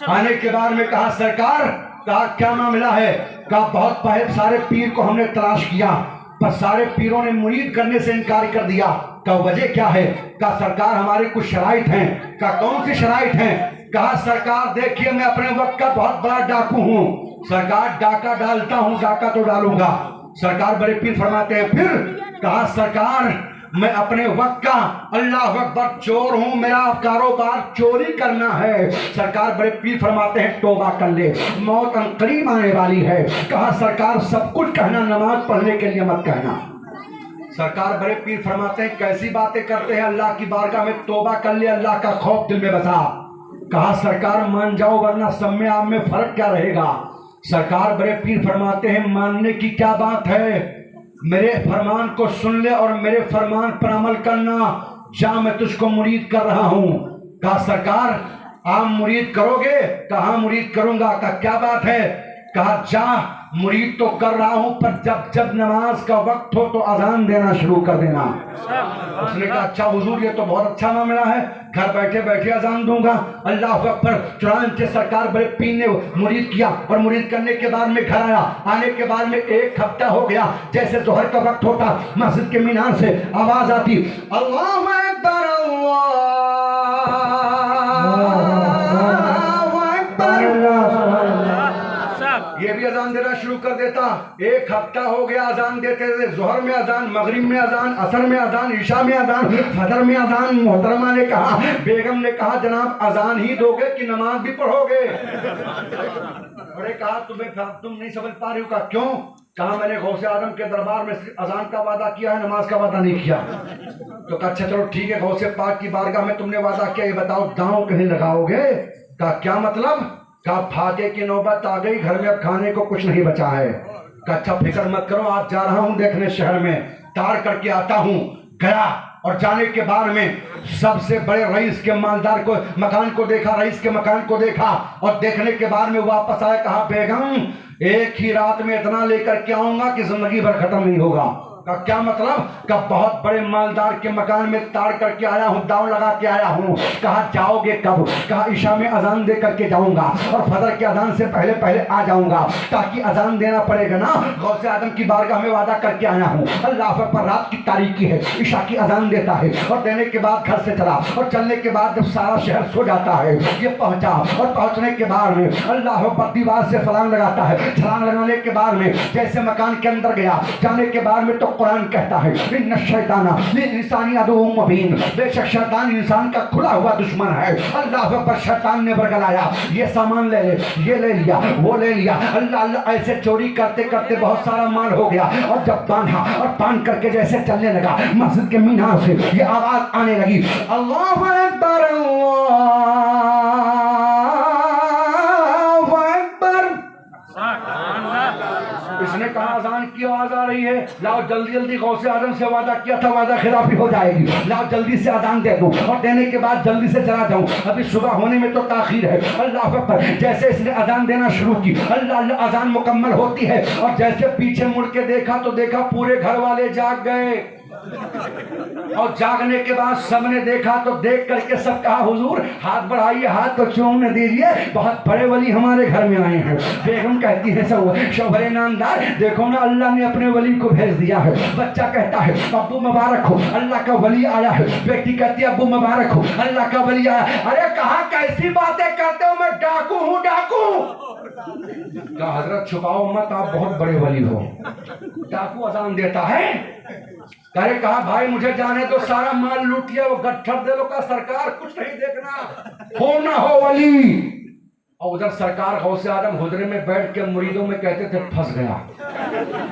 आने के बाद में कहा सरकार, कहा क्या मामला है? कहा बहुत पहले सारे पीर को हमने तलाश किया पर सारे पीरों ने मुरीद करने से इनकार कर दिया। कहा वजह क्या है? कहा सरकार हमारी कुछ शराइत हैं। कहा कौन सी शराइत हैं? कहा सरकार देखिए मैं अपने वक्त का बहुत बड़ा डाकू हूँ, सरकार डाका डालता हूँ, डाका तो डालूंगा। सरकार बड़े पीर फरमाते हैं फिर? कहा सरकार मैं अपने वक्त का अल्लाह अकबर चोर हूँ, मेरा कारोबार चोरी करना है। सरकार बड़े पीर फरमाते हैं तौबा कर ले, मौत करीब आने वाली है। कहा सरकार सब कुछ कहना, नमाज पढ़ने के लिए मत कहना। सरकार बड़े पीर फरमाते हैं कैसी बातें करते हैं, अल्लाह की बारगाह में तौबा कर ले, अल्लाह का खौफ दिल में बसा। कहा सरकार मान जाओ वरना सब में आप में फर्क क्या रहेगा? सरकार बड़े पीर फरमाते हैं मानने की क्या बात है, मेरे फरमान को सुन ले और मेरे फरमान पर अमल करना, जा मैं तुझको मुरीद कर रहा हूँ। कहा सरकार आप मुरीद करोगे? कहा मुरीद करूंगा। कहा क्या बात है? कहा जा मुरीद तो कर रहा हूं पर जब जब नमाज का वक्त हो तो अजान देना शुरू कर देना। उसने कहा अच्छा हुजूर ये तो बहुत अच्छा मामला है, घर बैठे बैठे अजान दूंगा। अल्लाह अकबर। चुनांचे सरकार बड़े पीर ने मुरीद किया और मुरीद करने के बाद में घर आया। आने के बाद में एक हफ्ता हो गया, जैसे जोहर का वक्त होता मस्जिद के मीनार से आवाज आती अल्लाहु अकबर ये भी अजान देना शुरू कर देता। एक हफ्ता हो गया अजान देते थे, जोहर में अजान, मगरिब में अजान, असर में अजान, ईशा में अजान, फजर में अजान। मोहतरमा ने कहा, बेगम ने कहा जनाब अजान ही दोगे कि नमाज भी पढ़ोगे? अरे कहा तुम नहीं समझ पा रही हो। कहा क्यों? कहा मैंने गौसे आदम के दरबार में अजान का वादा किया है, नमाज का वादा नहीं किया। तो कहा अच्छा चलो ठीक है, गौसे पाक की बारगाह में तुमने वादा किया, ये बताओ दांव कहीं लगाओगे? कहा क्या मतलब? कहा फाके की नौबत आ गई, घर में अब खाने को कुछ नहीं बचा है। कहा अच्छा फिक्र मत करो, आज जा रहा हूं देखने शहर में, तार करके आता हूं। गया और जाने के बाद में सबसे बड़े रईस के मालदार को मकान को देखा, रईस के मकान को देखा और देखने के बाद में वापस आया। कहा बेगम एक ही रात में इतना लेकर के आऊंगा कि जिंदगी भर खत्म नहीं होगा। का क्या मतलब? का बहुत बड़े मालदार के मकान में ताड़ करके आया हूँ, दाव लगा के आया हूँ। कहा जाओगे कब? कहा ईशा में अजान दे करके जाऊंगा और फजर के अजान से पहले पहले आ जाऊंगा, ताकि अजान देना पड़ेगा ना। गौसे आदम की बारगाह में वादा करके आया हूँ। अल्लाह पर रात की तारीकी है, ईशा की अजान देता है और देने के बाद घर से चला और चलने के बाद जब सारा शहर सो जाता है ये पहुंचा और पहुंचने के बाद में अल्लाह पर दीवार से छलांग लगाता है। छलांग लगाने के बाद में जैसे मकान के अंदर गया, जाने के बाद में तो कुरान कहता है इन्ना शैताना लिल-इंसानी अदुव्वुम मुबीन, बेशक शैतान इंसान का खुला हुआ दुश्मन है। अल्लाह पर शैतान ने बरगलाया, ये सामान ले ले, ये ले लिया, वो ले लिया। अल्लाह अल्लाह ऐसे चोरी करते करते बहुत सारा माल हो गया और जब बांधा और बांध करके जैसे चलने लगा मस्जिद के मीनार से ये आवाज आने लगी अल्लाहु अकबर इसने कहा अजान की आवाज आ रही है, लाओ जल्दी जल्दी गौसे आदम से वादा किया था, वादा खिलाफी हो जाएगी, लाओ जल्दी से अजान दे दो और देने के बाद जल्दी से चला जाऊं, अभी सुबह होने में तो ताखीर है। अल्लाह अकबर। जैसे इसने अजान देना शुरू की अल्लाह अल्लाह अजान मुकम्मल होती है और जैसे पीछे मुड़ के देखा तो देखा पूरे घर वाले जाग गए और जागने के बाद सबने देखा तो देख करके सब कहा हुजूर हाथ बढ़ाइए, हाथ तो चूमने दीजिए, बहुत बड़े वली हमारे घर में आए हैं। बेगम कहती है शौहरे नामदार देखो ना अल्लाह ने अपने वली को भेज दिया है। बच्चा कहता है अब्बू मुबारक हो, अल्लाह का वली आया है। बेटी कहती है अब्बू मुबारक हो, अल्लाह का वली आया। अरे कहा कैसी बातें करते हो, मैं डाकू हूँ डाकू। कहा हजरत छुपाओ मत, आप बहुत बड़े वली हो। डाकू अजान देता है, करे कहा भाई मुझे जाने तो सारा माल लूट लिया, वो गट्ठर दे लो। का सरकार कुछ नहीं देखना, हो ना हो वली। और उधर सरकार गौसे आदम हुजरे में बैठ के मुरीदों में कहते थे फंस गया,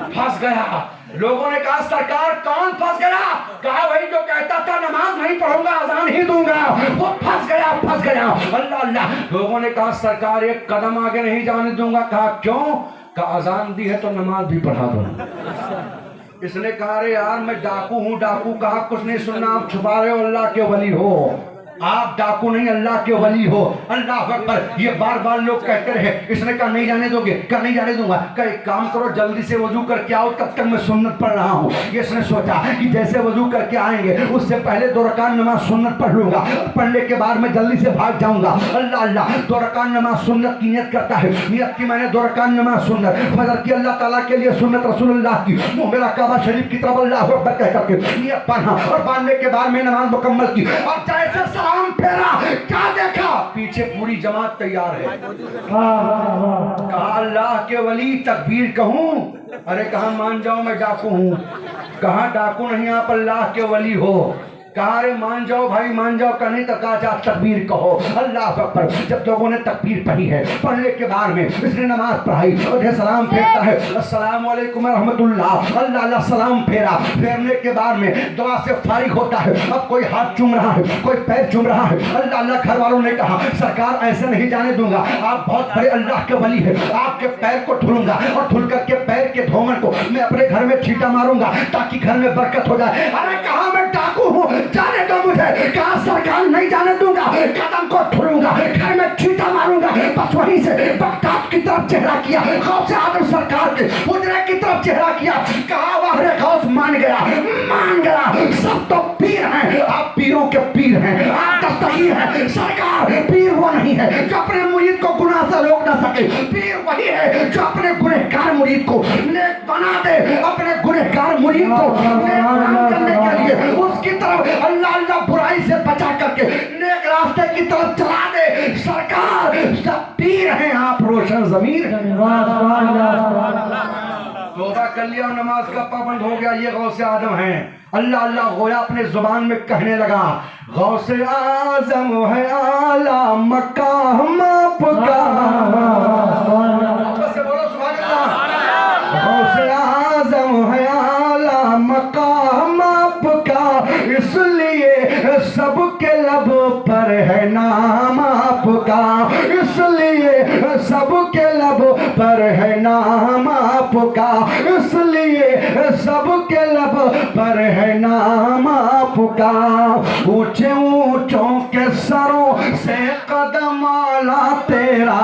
फंस गया। लोगों ने कहा सरकार कौन फंस गया? कहा वही जो कहता था नमाज नहीं पढ़ूंगा अजान ही दूंगा, वो फंस गया, फंस गया। अल्लाह अल्लाह। लोगों ने कहा सरकार एक कदम आगे नहीं जाने दूंगा। कहा क्यों? कहा अजान दी है तो नमाज भी पढ़ा दो। इसने कहा अरे यार मैं डाकू हूँ। डाकू कहा कुछ नहीं सुनना, आप छुपा रहे हो, अल्लाह के वली हो आप, डाकू नहीं अल्लाह के वली हो। अल्लाह अकबर। ये बार बार लोग कहते रहे। इसने कहा नहीं जाने दोगे? कहा नहीं जाने दूंगा। कहा एक काम करो जल्दी से वजू करके आओ, तब तक मैं सुन्नत पढ़ रहा हूँ। ये इसने सोचा कि जैसे वजू करके आएंगे उससे पहले 2 रकात नमाज सुन्नत पढ़ लूंगा, पढ़ने के बाद मैं जल्दी से भाग जाऊंगा। अल्लाह अल्लाह। 2 रकात नमाज सुन्नत की नियत करता है। नियत की मैंने 2 रकात नमाज सुन्नत फजर की अल्लाह ताला के लिए, सुन्नत रसूलुल्लाह की, मुंह मेरा काबा शरीफ की तरफ अल्लाह अकबर कह करके नियत पढ़ा, और बांधने के बाद मैं नमाज मुकम्मल की। और जैसे सलाम फेरा, क्या देखा? पीछे पूरी जमात तैयार है। कहा अल्लाह के वली तकबीर कहूं? अरे कहा मान जाओ मैं डाकू हूं। कहा डाकू नहीं आप अल्लाह के वली हो। कहा अरे मान जाओ भाई मान जाओ। कहने तो कहा जा तकबीर कहो। अल्लाह अकबर। जब लोगों ने तकबीर पढ़ी है, पढ़ने के बाद में इसने नमाज पढ़ाई और सलाम फेरता है, अस्सलाम वालेकुम रहमतुल्लाह। अल्लाह अल्लाह सलाम फेरा। फेरने के बाद में दुआ से फारिग होता है। अब कोई हाथ चूम रहा है, कोई पैर चूम रहा है। अल्लाह अल्लाह। घर वालों ने कहा सरकार ऐसे नहीं जाने दूंगा, आप बहुत बड़े अल्लाह के वली है। आपके पैर को धुलूंगा और धुल करके पैर के धोमन को मैं अपने घर में छींटा मारूंगा ताकि घर में बरकत हो जाए। अरे कहा मैं डाकू हूँ, जाने दो मुझे। कहा सरकार नहीं जाने दूंगा, कदम को धुलूंगा, घर में छींटा मारूंगा। बस वहीं से बगदाद की तरफ चेहरा किया, गौसे आजम सरकार के हुजरे की तरफ चेहरा किया। कहा वाह रे गौस, मान गया, मान गया। सब तो पीर हैं, आप पीरों के पीर हैं, आप दस्तगीर हैं। सरकार पीर वो नहीं है जो अपने मुरीद को गुनाह से रोक ना सके, पीर वही है जो अपने गुनहगार मुरीद को नेक बना दे। अपने गुनहगार मुरीद को नेक काम करने के लिए उसकी तरफ अल्लाह अल्लाह बुराई से बचा करके नेक रास्ते की तरफ चला दे। सरकार सब पीर हैं, आप रोशन ज़मीर। तौबा कर लिया और नमाज का पाबंद हो गया। ये गौसे आजम हैं। अल्लाह अल्लाह गोया अपने जुबान में कहने लगा गौसे आजम है आला मकाम आपका। बोलो सुभान अल्लाह। गौसे आजम है आला मकाम आपका, इसलिए सबके लब पर है नाम आपका, इसलिए सबके लब पर है नाम आपका, इसलिए सबके लब पर है नाम आपका। ऊंचे ऊंचों के सरों से कदम आला तेरा,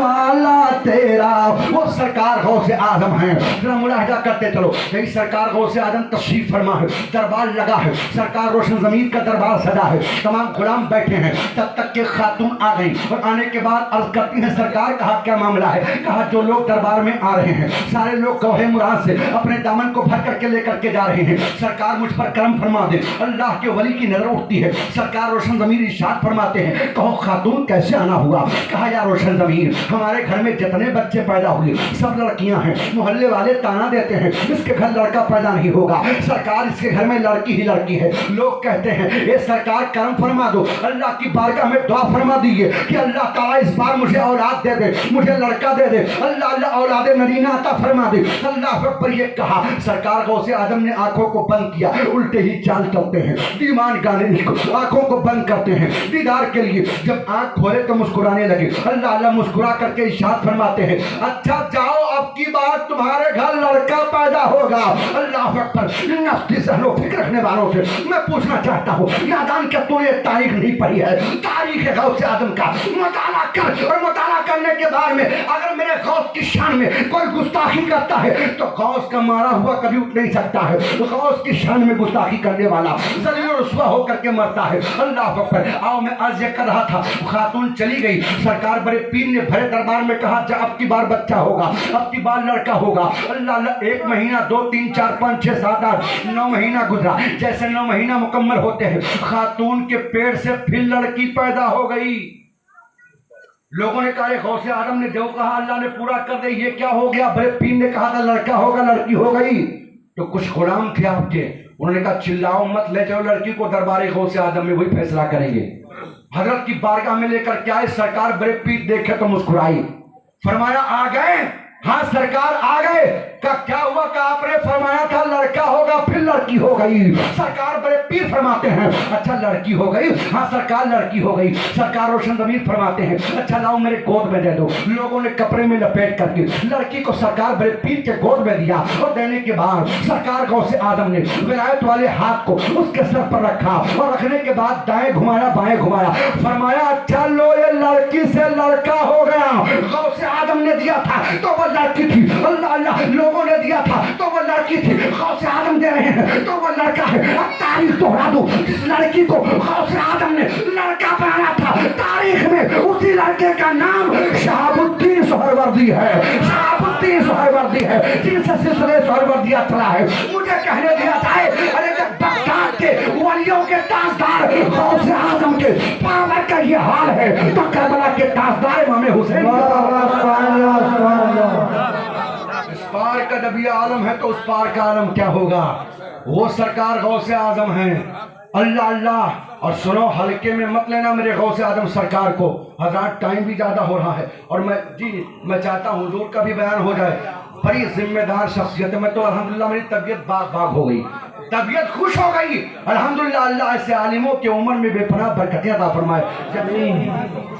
आला तेरा। वो सरकार गौसे आजम है। जरा मुलाहिजा करते चलो। यही सरकार गौसे आजम तशरीफ फरमा है, दरबार लगा है, सरकार रोशन ज़मीन का दरबार सजा है, तमाम गुलाम बैठे हैं। तब तक के खातून आ गई और आने के बाद अर्ज करती है सरकार कहा क्या मामला है? कहा जो लोग दरबार में आ रहे हैं सारे लोग गौहे मुराद से अपने दामन को भर करके लेकर के जा रहे हैं। सरकार मुझ पर करम फरमा दे। अल्लाह के वली की नजर उठती है। सरकार रोशन ज़मीर इरशाद फरमाते हैं कहो खातून कैसे आना हुआ? कहा या रोशन ज़मीर हमारे घर में जितने बच्चे पैदा हुए सब लड़कियां हैं। मोहल्ले वाले ताना देते हैं इसके घर लड़का पैदा नहीं होगा। सरकार इसके घर में लड़की ही लड़की है। लोग कहते हैं ये सरकार करम फरमा दो। अल्लाह की बारगाह में दुआ फरमा दीजिए कि अल्लाह ताला इस बार मुझे औलाद दे दे, मुझे लड़का दे दे। अल्लाह अल्लाह औलाद नरीना अता फरमा दे। अल्लाह पर ये कहा सरकार गौसे आजम ने आंखों को बंद किया, उल्टे ही चाल चलते हैं। दीवान गाने को आंखों को बंद करते हैं दीदार के लिए। जब आंख खोले तो मुस्कुराने लगे। अल्लाह अल्लाह मुस्कुरा करके इरशाद फरमाते हैं अच्छा जाओ अब की बार तुम्हारे घर लड़का पैदा होगा। अल्लाह पर नफ्सी सहलो फिक्र रखने वालों से मैं पूछना चाहता हूँ नादान क्या तूने तारीख नहीं पढ़ी है? तारीख है गौसे आजम का मुताला कर, और मुताला करने के बाद में अगर मेरे गौस की शान में कोई गुस्ताखी करता है तो गौस का मारा हुआ कभी उठ नहीं सकता है। तो गौस की शान में गुस्ताखी करने वाला जलील और रुस्वा होकर के मरता है। अल्लाह अकबर। आओ मैं अर्ज कर रहा था खातून चली गई। सरकार बड़े पीर ने भरे दरबार में कहा अब की बार बच्चा होगा, अब की बार लड़का होगा। अल्लाह अल्लाह 1 महीना 2 3 4 5 6 7 8 9 महीना गुजरा। जैसे 9 महीना मुकम्मल होते हैं खातून के पेट से फिर लड़की पैदा हो गई। लोगों ने कहा ये गौसे आदम ने जो कहा अल्लाह ने पूरा कर दे, ये क्या हो गया? बड़े पीर ने कहा था लड़का होगा, लड़की हो गई। तो कुछ गुलाम थे आपके, उन्होंने कहा चिल्लाओ मत, ले जाओ लड़की को दरबार गौसे आदम में, वही फैसला करेंगे। हजरत की बारगाह में लेकर के आए, सरकार बड़े पीर देखे तो मुस्कुराई, फरमाया आ गए? हाँ सरकार आ गए। का क्या हुआ? का आपने फरमाया था लड़का होगा, फिर लड़की हो गई। सरकार बड़े पीर फरमाते हैं अच्छा लड़की हो गई? हाँ सरकार लड़की हो गई। सरकार रोशन जमीन फरमाते हैं अच्छा लाओ मेरे गोद में दे दो। लोगों ने कपड़े में लपेट करके लड़की को सरकार बड़े पीर के गोद में दिया, और देने के बाद सरकार गौसे आदम ने विलायत वाले हाथ को उसके सर पर रखा, और रखने के बाद दाएं घुमाया बाएं घुमाया, फरमाया अच्छा लो ये लड़की से लड़का हो गया। गौसे आदम ने दिया था तो वो लड़की थी, अल्लाह अल्लाह लोगों ने दिया था तो वो लड़की थी, गौसे आदम दे रहे हैं तो वो लड़का है। अब तारीख दोहरा दो, जिस लड़की को गौसे आदम ने लड़का बनाया था, तारीख में उसी लड़के का नाम शहाबुद्दीन सोहरवर्दी है। शहाबुद्दीन सोहरवर्दी है, जिनसे सिलसिले सोहरवर्दिया चला है। मुझे कहने दिया जाए, अरे जब बगदाद के वलियों के ताजदार गौसे आदम के पावर का ये हाल है, तो करबला के ताजदार इमाम हुसैन इस पार का नबी आलम है, तो उस पार का आलम क्या होगा? वो सरकार गौसे आजम है। अल्लाह अल्लाह। और सुनो, हल्के में मत लेना मेरे गौसे आजम सरकार को। हज़रात टाइम भी ज़्यादा हो रहा है, और मैं चाहता हूँ हुजूर का भी बयान हो जाए। बड़ी जिम्मेदार शख्सियत है। मैं तो अल्हम्दुलिल्लाह मेरी तबीयत बाग बाग हो गई, तबीयत खुश हो गई अल्हम्दुलिल्लाह। अल्लाह ऐसे आलिमों के उम्र में बेपनाह बरकतें अता फरमाए। जब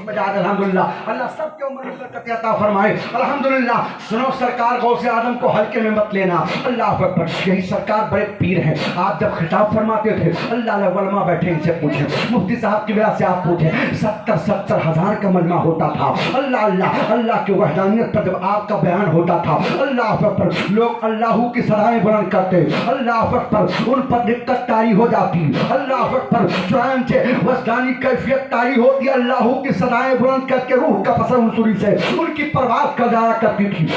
अल्हम्दुलिल्लाह अल्लाह सबके उम्र में बरकतें अता फरमाए अल्हम्दुलिल्लाह। सुनो, सरकार गौसे आदम को हल्के में मत लेना। अल्लाह अकबर। यही सरकार बड़े पीर हैं। आप जब खिताब फरमाते थे, अल्लाह उलमा बैठे, इनसे पूछे, मुफ्ती साहब की वजह से आप पूछे, 70 हज़ार का मजमा होता था। अल्लाह अल्लाह अल्लाह की वहदानियत पर जब आपका बयान होता था, अल्लाह अकबर, लोग अल्लाह की सदाएं बुलंद करते, अल्लाह अकबर, उन पर दिक्कत तारी हो जाती, अल्लाह अकबर, चुनांचे वजदानी कैफियत तारी होती, अल्लाह की सदाएं बुलंद करके रूह का पसर उनसुरी से उनकी परवाज़ का जाया करती थी।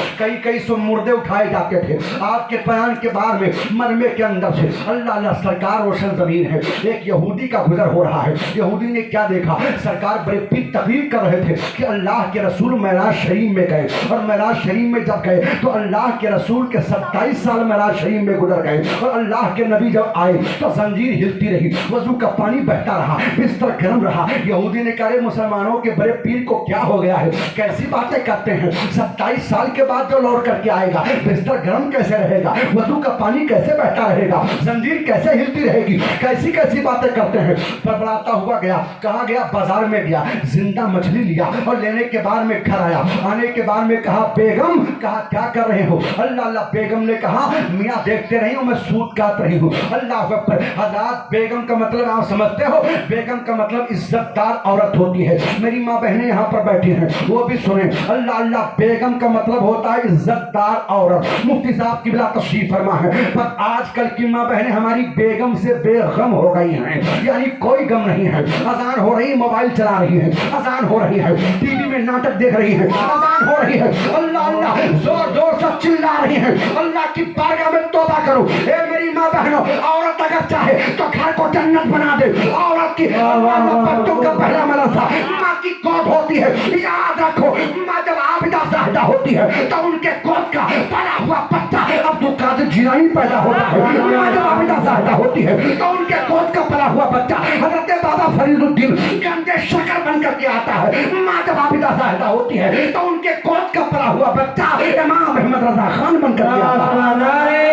कई सौ मुर्दे उठाए जाते थे आपके बयान के बार में, मरमे के अंदर से। अल्लाह अल्लाह। सरकार रोशन जमीन है। एक यहूदी का गुजर हो रहा है। यहूदी ने क्या देखा? सरकार बड़े पीर तकरीर कर रहे थे कि अल्लाह के रसूल मेराज शरीफ में गए, और मेराज शरीफ में जब गए तो अल्लाह के रसूल के 27 साल मेराज शरीफ में गुजर गए, और अल्लाह के नबी जब आए तो जंजीर हिलती रही, वजू का पानी बहता रहा, बिस्तर गर्म रहा। यहूदी ने कहा मुसलमानों के बड़े पीर को क्या हो गया है? कैसी बातें करते हैं? 27 साल के बाद जो लौट करके आएगा, बिस्तर गर्म कैसे रहेगा? वजू का पानी कैसे बहता रहेगा? जंजीर कैसे हिलती रहेगी? कैसी कैसी बातें करते हैं? बड़बड़ाता हुआ गया। कहाँ गया? बाजार में गया, जिंदा मछली लिया, और लेने के बाद में घर आया। आने के बाद में कहा बेगम, कहा क्या कर रहे हो? अल्लाह अल्लाह। बेगम ने कहा मियाँ देखते रही हूँ, मैं सूत काट रही हूँ। अल्लाह अकबर। हज़रात, बेगम का मतलब आप समझते हो? बेगम का मतलब इज्जतदार औरत होती है। मेरी माँ बहनें यहाँ पर बैठी हैं, वो भी सुने। अल्लाह अल्लाह। बेगम का मतलब होता है इज्जतदार औरत। मुफ्ती साहब की बिला तशरीफ फरमा है, पर आजकल की माँ बहनें हमारी बेगम से बेगम हो गई हैं, यानी कोई गम नहीं है। अजान हो रही, मोबाइल चला रही है, अजान हो रही है, टीवी में नाटक देख रही है, अजान हो रही है, अल्लाह अल्लाह जोर जोर से चिल्ला रही है। अल्लाह की बारगाह में तौबा करो। ए मेरी माँ बहनों, औरत अगर चाहे तो घर को जन्नत बना दे। औरत की पत्तों का पहला मदरसा माँ की गोद होती है। याद रखो, माँ जब आबिदा ज़ाहिदा होती है तो उनके गोद का पला हुआ बच्चा अब्दुल कादिर जिलानी पैदा होता है। माँ जब आबिदा ज़ाहिदा होती है तो उनके गोद का पला हुआ बच्चा हज़रत बाबा फरीदुद्दीन गंदे शक्कर बन करके आता है। माँ जब आबिदा ज़ाहिदा होती है तो उनके गोद का पला हुआ बच्चा इमाम अहमद रजा खान बन करके आता है।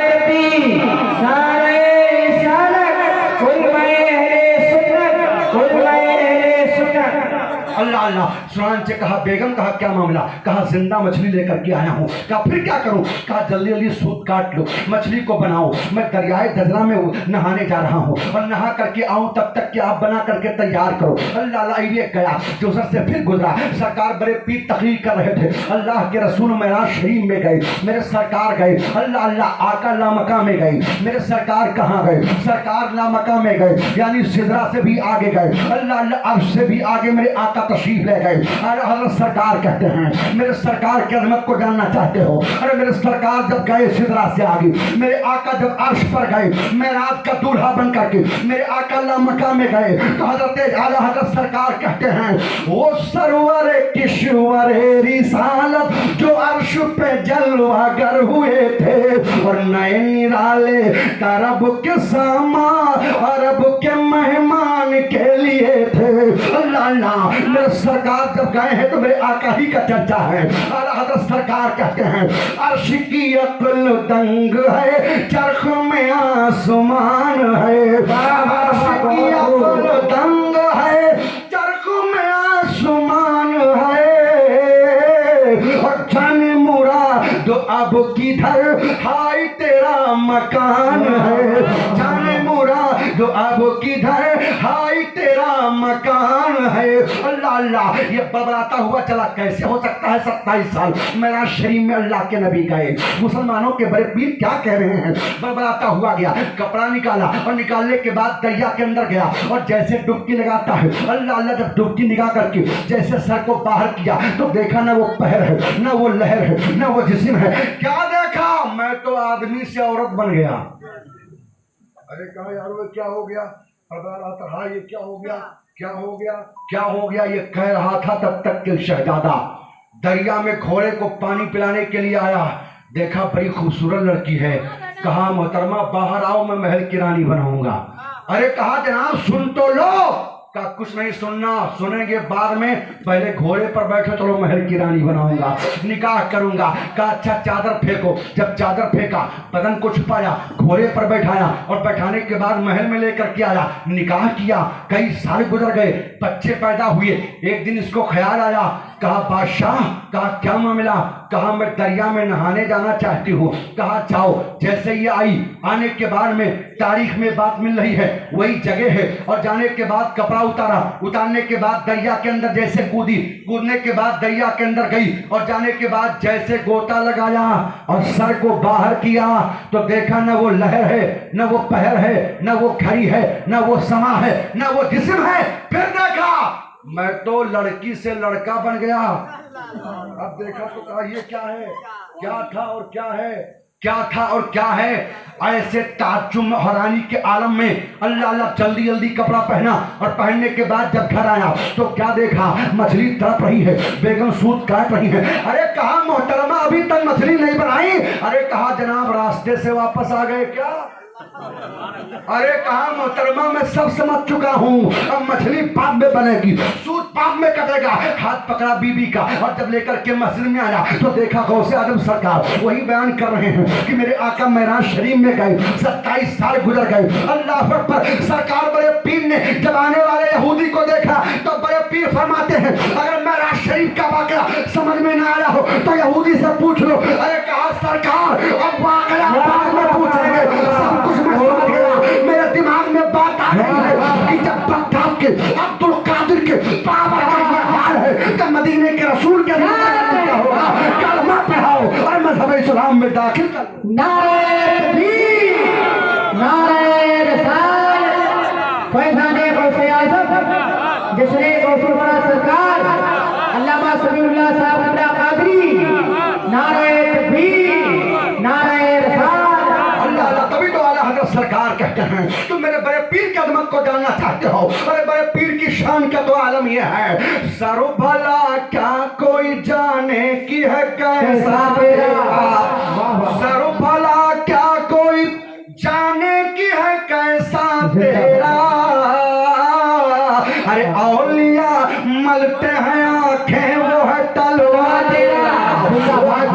अल्लाह अल्लाह। सुनांचे कहा बेगम, कहा क्या मामला? कहा जिंदा मछली लेकर के आया हूँ। कहा फिर क्या करूँ? कहा जल्दी जल्दी सूत काट लो, मछली को बनाओ, मैं दरियाए दजला में नहाने जा रहा हूँ, और नहा करके आऊँ तब तक कि आप बना करके तैयार करो। अल्लाह अल्लाह। ये गया, जोसर से फिर गुजरा। सरकार बड़े पीर तकरीर कर रहे थे। अल्लाह के रसूल मेराज शरीफ में गए, मेरे सरकार गए। अल्लाह अल्लाह। आका लामका में गए, मेरे सरकार कहाँ गए? सरकार लामका में गए, यानी सिदरा से भी आगे गए। अल्लाह अल्लाह। अर्श से भी आगे मेरे आका तशरीफ ले गए। हज़रत सरकार कहते हैं मेरे सरकार की अजमत को जानना चाहते हो? अरे मेरे सरकार जब गए सिदरा से आगे, मेरे आका जब अर्श पर गए, मेराज का दूल्हा बन करके मेरे आका अल्लाह मक्का में गए, तो हज़रत आला हज़रत सरकार कहते हैं वो सरवर किश्वर रिसालत जो अर्श पे जलवागर हुए थे और नए निराले तरब के सामा अरब के मेहमान के लिए थे। अल्लाह अल्लाह, मेरे सरकार जब गए हैं तो मेरे आका ही का चर्चा है। आला हज़रत सरकार कहते हैं अर्श की अक्ल दंग है, चरख में आसमान है। अर्श की अक्ल दंग है, चरख में आसमान है। और जाने मुराद अब किधर हाय तेरा मकान है। जाने मुराद अब किधर हाय तेरा मकान है। अल्लाह अल्लाह, ये बबराता हुआ चला कैसे हो सकता है? 27 साल मेरा शरीफ में अल्लाह के नबी गए, मुसलमानों के बड़े पीर क्या कह रहे हैं? बबराता हुआ गया, कपड़ा निकाला और निकालने के बाद दरिया के अंदर गया और जैसे डुबकी लगाता है, अल्लाह अल्लाह, जब डुबकी निकाल करके जैसे सर को बाहर किया तो देखा ना वो पहर है, ना वो लहर है, ना वो जिस्म है। क्या देखा? मैं तो आदमी से औरत बन गया। अरे कहा यार वो क्या हो गया? हाँ ये क्या हो गया? क्या हो गया? क्या हो गया? ये कह रहा था तब तक कि शहजादा दरिया में घोड़े को पानी पिलाने के लिए आया, देखा बड़ी खूबसूरत लड़की है, कहा मोहतरमा बाहर आओ मैं महल की रानी बनाऊंगा। अरे कहा जनाब सुन तो लो। कहा कुछ नहीं सुनना, सुनेंगे बाद में, पहले घोड़े पर बैठो, चलो महल की रानी बनाऊंगा, निकाह करूंगा। कहा अच्छा चादर फेंको। जब चादर फेंका, बदन को छुपाया, घोड़े पर बैठाया और बैठाने के बाद महल में लेकर के आया, निकाह किया। कई साल गुजर गए, बच्चे पैदा हुए। एक दिन इसको ख्याल आया, कहा बादशाह, कहा क्या मामला? कहा मैं दरिया में नहाने जाना चाहती हूँ। कहा जाओ। जैसे ये आई, आने के बाद में तारीख में बात मिल रही है वही जगह है, और जाने के बाद कपड़ा उतारा, उतारने के बाद दरिया के अंदर जैसे कूदी, कूदने के बाद दरिया के अंदर गई और जाने के बाद जैसे गोता लगाया और सर को बाहर किया तो देखा न वो लहर है, न वो पहर है, न वो घड़ी है, न वो समा है, न वो जिस्म है। फिर देखा मैं तो लड़की से लड़का बन गया। अब देखा तो कहा ये क्या है? क्या था और क्या है? क्या था और क्या है? ऐसे ताज्जुब हैरानी के आलम में अल्लाह अल्लाह जल्दी जल्दी कपड़ा पहना और पहनने के बाद जब घर आया तो क्या देखा? मछली तड़प रही है, बेगम सूत काट रही है। अरे कहा मोहतरमा अभी तक मछली नहीं बनाई? अरे कहा जनाब रास्ते से वापस आ गए क्या? अरे कहा मोहतरमा मैं सब समझ चुका हूँ, अब मछली बाद में बनेगी, सूत बाद में कटेगा। हाथ पकड़ा बीबी का और जब लेकर के मस्जिद में आया तो देखा गौसे आजम सरकार वही बयान कर रहे हैं कि मेरे आका मेराज शरीफ में गए, 27 साल गुजर गए। अल्लाह अकबर। सरकार बड़े पीर ने जब आने वाले यहूदी को देखा तो बड़े पीर फरमाते हैं अगर मेराज शरीफ का वाकया समझ में ना आया हो तो यहूदी से पूछ लो। अरे कहा सरकार अब वाकया बाद में पूछेंगे, सब कुछ मैं समझ गया। मेरे दिमाग में बात आ रही है कि जब बगदाद के अब्दुल कादिर के बाबा का हाल है तो मदीने के रसूल के क्या होगा? कलमा पढ़ाओ और मज़हब इस्लाम में दाखिल कर। नारे तकबीर, नारे रिसालत, फैज़ाने गौसे आज़म जिसने गौसुल बड़ा सरकार अल्लामा समीउल्लाह साहब अब्दा कादरी, नारे तकबीर, नारे रिसालत। अल्लाह अल्लाह। तभी तो आला हज़रत सरकार कहते हैं तुम मेरे बड़े पीर की अज़मत को जानना चाहते हो? मेरे बड़े पीर की शान का तो आलम यह है, सरो भला क्या कोई जाने की है कैसा तेरा, सरो भला क्या कोई जाने की है कैसा तेरा। अरे औलिया मलते हैं आंखें वो है तलवा तेरा,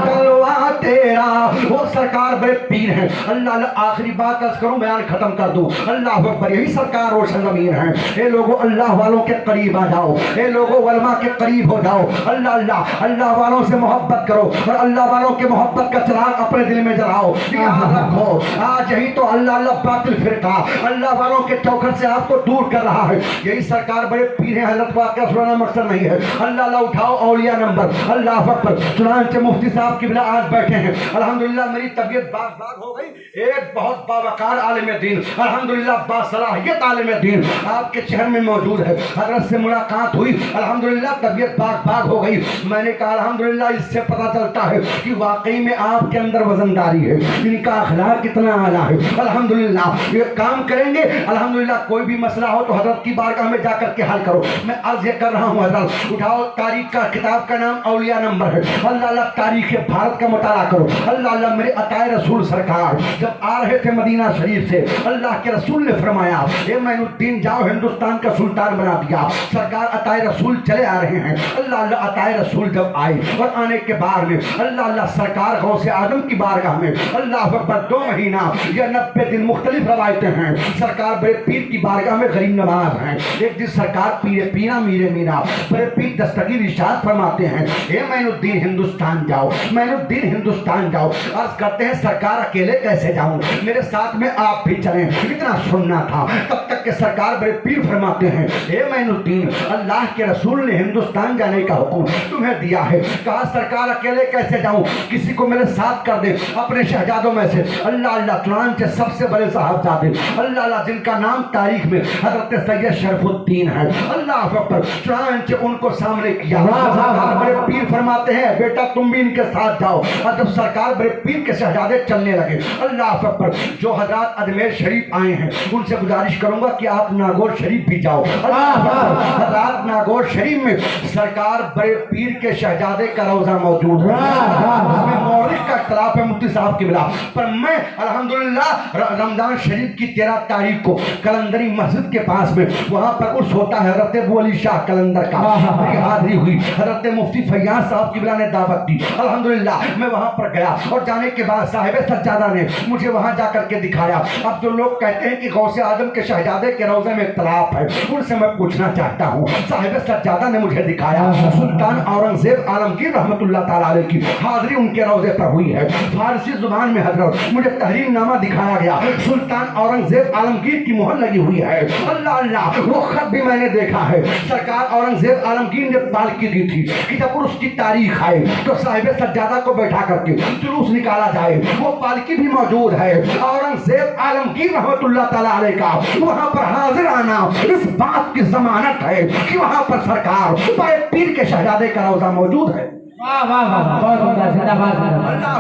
तलवा तेरा। वो सरकार बड़े पीर हैं। अल्लाह अल्लाह। आखिरी बात अर्ज करूं, बयान खत्म कर दूं। अल्लाह अकबर। यही सरकार रोशन ज़मीन है। ये लोगों अल्लाह वालों के करीब आ जाओ, ये लोगों उलमा के करीब हो जाओ। अल्लाह अल्लाह। अल्लाह वालों से मोहब्बत करो और अल्लाह वालों के मोहब्बत का चिराग अपने दिल में जलाओ। याद रखो आज यही तो अल्लाह अल्लाह बातिल फिरका अल्लाह वालों के चौखट से आपको दूर कर रहा है। यही सरकार बड़े पीर हैं। हज़रत वाक़या सुनाना मकसद नहीं है। अल्लाह अल्लाह। उठाओ औलिया नंबर। अल्लाह अकबर। चुनांचे मुफ्ती साहब किबला आज बैठे हैं। الحمدللہ میری طبیعت باغ ہو گئی. ایک بہت باوقار عالم دین, الحمدللہ باصلاحیت عالم دین آپ کے شہر میں موجود ہے. حضرت سے ملاقات ہوئی, الحمدللہ طبیعت باغ ہو گئی. میں نے کہا الحمدللہ اس سے پتہ چلتا ہے کہ واقعی میں آپ کے اندر وزنداری ہے, ان کا اخلاق کتنا اعلیٰ ہے. الحمدللہ یہ کام کریں گے. الحمدللہ کوئی بھی مسئلہ ہو تو حضرت کی بارگاہ میں جا کر کے حل کرو. میں عرض یہ کر رہا ہوں حضرت, اٹھاؤ تاریخ کا کتاب کا نام اولیاء نمبر ہے. اللہ اللہ تاریخ بھارت کا مطالعہ کرو. اللہ اللہ میرے عطائے رسول سرکار جب آ رہے تھے مدینہ شریف سے, اللہ کے رسول نے فرمایا اے معین الدین جاؤ ہندوستان کا سلطان بنا دیا. سرکار عطائے رسول چلے آ رہے ہیں. اللہ اللہ عطائے رسول جب آئے اور آنے کے بعد میں اللہ اللہ سرکار غوث اعظم کی بارگاہ میں اللہ اکبر 2 مہینہ یا 90 دن مختلف روایتیں ہیں. سرکار بڑے پیر کی بارگاہ میں غریب نواز ہیں. ایک دن سرکار پیرے پیرا میرے میرا بڑے پیر دستگیر ارشاد فرماتے ہیں اے معین الدین ہندوستان جاؤ, معین الدین ہندوستان جاؤ. عرض کرتے ہیں سرکار اکیلے کیسے جاؤں, میرے ساتھ میں آپ بھی چلیں. اتنا سننا تھا تب تک کہ سرکار بڑے پیر فرماتے ہیں اے معین الدین اللہ کے رسول نے ہندوستان جانے کا حکم تمہیں دیا ہے. کہا سرکار اکیلے کیسے جاؤں, کسی کو میرے ساتھ کر دے اپنے شہزادوں میں سے. اللہ اللہ چنانچہ سب سے بڑے صاحبزادے اللہ اللہ جن کا نام تاریخ میں حضرت سید شرف الدین ہے, اللہ اکبر, چنانچہ ان کو سامنے کیا. سرکار بڑے پیر فرماتے ہیں بیٹا تم بھی ان کے ساتھ جاؤ. اور جب سرکار بڑے پیر کے شہزادے چلنے لگے, اللہ اکبر, جو حضرات اجمیر شریف آئے ہیں ان سے گزارش کروں گا کہ آپ ناگور شریف بھی جاؤ. حضرات ناگور شریف میں سرکار بڑے پیر کے شہزادے کا روضہ موجود ہے. اس میں مورخ کا اختلاف ہے مفتی صاحب کی بلا پر. میں الحمدللہ رمضان شریف کی 13 تاریخ کو کلندری مسجد کے پاس میں وہاں پر عرس ہوتا ہے حضرت ابو علی شاہ کلندر کا, میری حاضری ہوئی. حضرت مفتی فیاض صاحب کی بلا نے دعوت دی. الحمدللہ میں وہاں پر گیا اور جانے کے بعد صاحب سجادہ نے مجھے وہاں جا کر کے دکھایا. اب جو لوگ کہتے ہیں کہ غوث اعظم کے شہزادے کے روضے میں اختلاف ہے, ان سے میں پوچھنا چاہتا ہوں. صاحب سجادہ نے مجھے دکھایا سلطان اورنگزیب عالمگیر رحمت اللہ تعالیٰ علیہ کی حاضری ان کے روضے پر ہوئی ہے. فارسی زبان میں حضرت مجھے تحریر نامہ دکھایا گیا, سلطان اورنگزیب عالمگیر کی مہر لگی ہوئی ہے. اللہ اللہ وہ خط بھی میں نے دیکھا ہے. سرکار اورنگزیب عالمگیر نے پالکی دی تھی کہ جب عرس کی تاریخ آئے تو صاحب سجادہ کو بیٹھا کر کے جلوس نکالا جائے. وہ پالکی بھی موجود ہے. اورنگزیب عالمگیر رحمت اللہ تعالیٰ علیہ کا وہاں پر حاضر آنا اس بات کی ضمانت ہے کہ وہاں پر سرکار بڑے پیر کے شہزادے کا روضہ موجود ہے. اللہ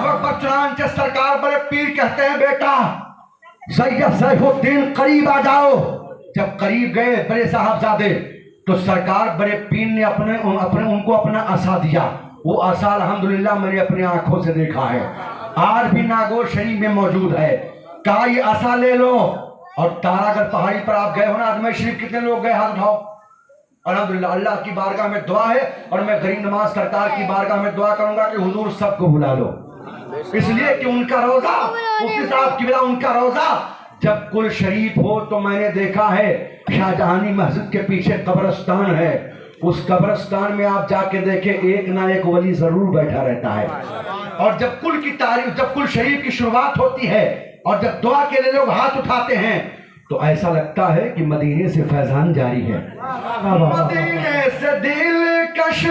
اکبر. چنانچہ سرکار بڑے پیر کہتے ہیں بیٹا سید سیف الدین قریب آ جاؤ. جب قریب گئے بڑے صاحبزادے تو سرکار بڑے پیر نے ان کو اپنا عصا دیا. وہ عصا الحمدللہ میں نے اپنی آنکھوں سے دیکھا ہے, آج بھی ناگور شریف میں موجود ہے. کہا یہ عصا لے لو. اور تارا گڑھ پہاڑی پر آپ گئے ہو نا اجمیر شریف, کتنے لوگ گئے ہاتھ اٹھاؤ. الحمدللہ اللہ کی بارگاہ میں دعا ہے اور میں غریب نواز سرکار کی بارگاہ میں دعا کروں گا کہ حضور سب کو بلا لو, اس لیے کہ ان کا روضہ مفتی صاحب کی بلا ان کا روضہ جب کل شریف ہو. تو میں نے دیکھا ہے شاہجہانی مسجد کے پیچھے قبرستان ہے, اس قبرستان میں آپ جا کے دیکھیں ایک نہ ایک ولی ضرور بیٹھا رہتا ہے. اور جب کل کی تاریخ, جب کل شریف کی شروعات ہوتی ہے اور جب دعا کے لیے لوگ ہاتھ اٹھاتے ہیں تو ایسا لگتا ہے کہ مدینے سے فیضان جاری ہے. مدینے سے دل کش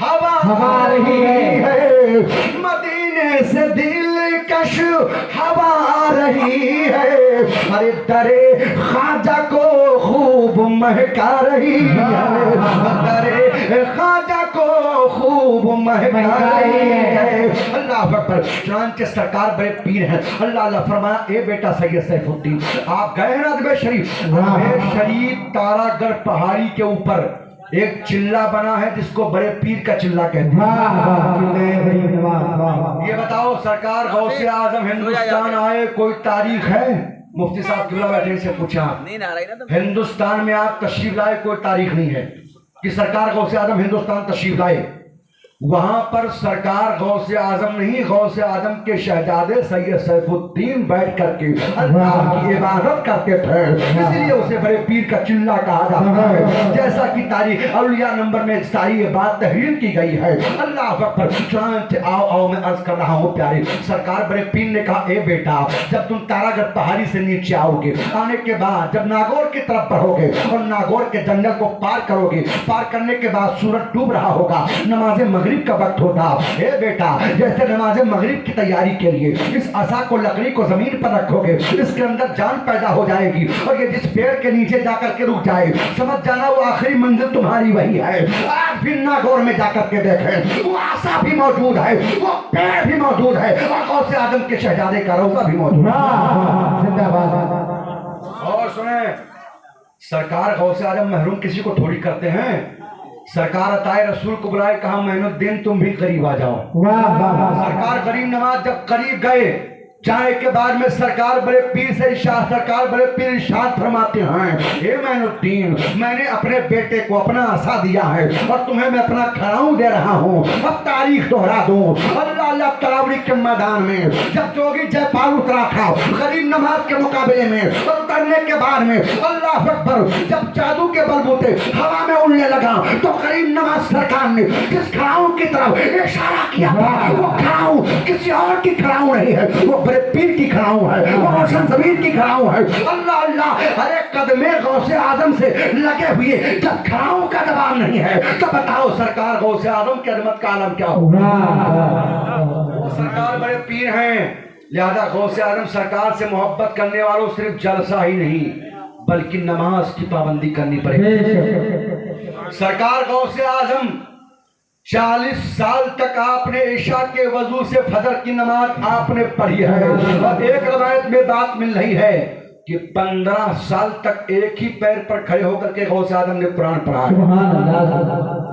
ہوا رہی ہے, مدینے سے دل کش ہوا رہی ہے. ارے درے خواجہ کو خوب مہکا رہی ہے, درے خواجہ کو خوب مہکا رہی ہے. اللہ اکبر. چنانچہ سرکار بڑے پیر ہیں. اللہ اللہ فرمایا اے بیٹا سید سیف الدین آپ گئے نا اجمیر شریف. اجمیر شریف تارا گڑھ پہاڑی کے اوپر ایک چلہ بنا ہے جس کو بڑے پیر کا چلہ کہتے ہیں. یہ بتاؤ سرکار غوث اعظم ہندوستان آئے کوئی تاریخ ہے؟ مفتی صاحب قبلہ بیٹھے سے پوچھا ہندوستان میں آپ تشریف لائے کوئی تاریخ نہیں ہے کہ سرکار غوث اعظم ہندوستان تشریف لائے. وہاں پر سرکار غوث اعظم نہیں, غوث اعظم کے شہزادے سید سیف الدین بیٹھ کر کے اللہ کی عبادت کرتے تھے, اس لیے اسے بڑے پیر کا چلہ کہا جاتا ہے. جیسا کہ تاریخ اولیاء نمبر میں ساری بات تحریر کی گئی ہے. اللہ اکبر. چنانچہ آؤ میں عرض کر رہا ہوں پیارے, سرکار بڑے پیر نے کہا اے بیٹا جب تم تارا گڑھ پہاڑی سے نیچے آؤ گے, آنے کے بعد جب ناگور کی طرف بڑھو گے اور ناگور کے جنگل کو پار کرو گے, پار کرنے کے بعد سورج ڈوب رہا ہوگا, نماز مغرب मगरिब का वक्त होता, ए बेटा जैसे नमाज मगरिब की तैयारी के लिए इस असा को, लकड़ी को जमीन पर रखोगे, इसके अंदर जान पैदा हो जाएगी और ये जिस पेड़ के नीचे जाकर के रुक जाए, समझ जाना वो आखिरी मंजिल तुम्हारी वही है। आज भी नागौर में जाकर के देखें, वो आसा भी मौजूद है, वो पेड़ भी मौजूद है और गौसे आजम के शहजादे का रौजा भी मौजूद है। जिंदाबाद। और सुने, सरकार गौसे आजम महरूम किसी को थोड़ी करते हैं। सरकार अताए रसूल को बुलाए, कहा मोइनुद्दीन तुम भी करीब आ जाओ। वाह वाह वाह। सरकार गरीब नवाज जब करीब गए, जाने के बाद में सरकार बड़े पीर से इरशाद, सरकार बड़े पीर इरशाद फरमाते हैं, हे मोइनुद्दीन मैंने अपने बेटे को अपना आसा दिया है और तुम्हें मैं अपना खड़ाऊं दे रहा हूँ। अब तारीख दोहरा दूं, अल्लाह अल्लाह तरावड़ी के मैदान में जब जोगी जयपाल उतरा था गरीब नवाज के मुकाबले में, और उतरने के बाद में अल्लाह अकबर जब जादू के बलबूते हवा में उड़ने लगा तो गरीब नवाज सरकार ने जिस खड़ाऊं की तरफ इशारा किया था, वो खड़ाऊं किसी और की खड़ाऊं नहीं है, वो पीर की खड़ाऊं है, वो रोशन ज़मीन की खड़ाऊं है। अल्लाह अल्लाह, अरे कदमे गौसे आजम से लगे हुए जब खड़ाऊं का दबाव नहीं है तो बताओ सरकार गौसे आजम की अजमत का आलम क्या होगा। सरकार बड़े पीर हैं, लिहाजा गौसे आजम सरकार से मोहब्बत करने वालों सिर्फ जलसा ही नहीं बल्कि नमाज की पाबंदी करनी पड़ेगी। सरकार गौसे आजम 40 साल तक आपने ईशा के वजू से फजर की नमाज आपने पढ़ी है, और एक रवायत में बात मिल रही है कि 15 साल तक एक ही पैर पर खड़े होकर के गौसे आजम ने कुरान पढ़ा है।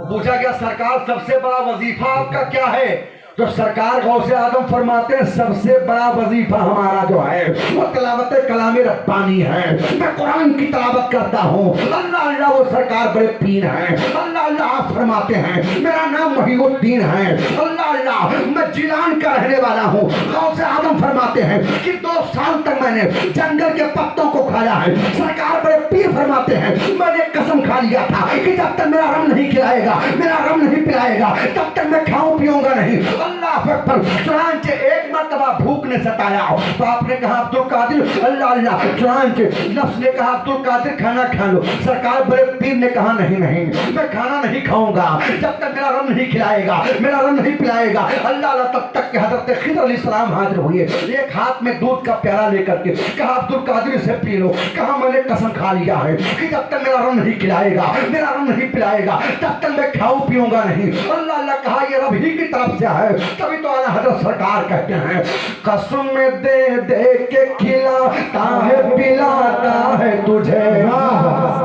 पूछा गया सरकार सबसे बड़ा वजीफा आपका क्या है, तो सरकार गौसे आजम फरमाते हैं सबसे बड़ा वजीफा हमारा जो है वो तिलावत कलाम रब्बानी है। मैं कुरान की तिलावत करता हूँ। अल्लाह अल्लाह, वो सरकार बड़े पीर हैं। अल्लाह अल्लाह, आप फरमाते हैं मेरा नाम मुहीउद्दीन है। अल्लाह अल्लाह, मैं जिलान का रहने वाला हूँ। गौसे आजम फरमाते हैं कि 2 साल तक मैंने जंगल के पत्तों को खाया है। सरकार बड़े पीर फरमाते हैं मैंने कसम खा लिया था कि जब तक मेरा रम नहीं खिलाएगा, मेरा रम नहीं पिलाएगा, तब तक मैं खाऊं पीऊंगा नहीं। अल्लाह अकबर, चुनांचे एक मर्तबा भूख ने सताया तो आपने कहा अब्दुल कादिर, अल्लाह अल्लाह, चुनांचे नफ्स ने कहा अब्दुल कादिर खाना खा लो। सरकार बड़े पीर ने कहा नहीं नहीं, मैं खाना नहीं खाऊंगा जब तक मेरा रम नहीं खिलाएगा, मेरा रम नहीं पिलाएगा। अल्लाह अल्लाह, तब तक कि हजरत खिदर अलैहिस्सलाम हाजिर हुए, एक हाथ में दूध का प्याला लेकर के कहा अब्दुल कादिर से पी लो। कहा मैंने कसम खा लिया है कि जब तक मेरा रम नहीं खिलाएगा, मेरा रम नहीं पिलाएगा, तब तक मैं खाऊं पीऊंगा नहीं। अल्लाह अल्लाह, कहा ये रब ही की तरफ से है। तभी तो आला हजरत सरकार कहते हैं कसम दे दे के खिलाता है पिलाता है तुझे,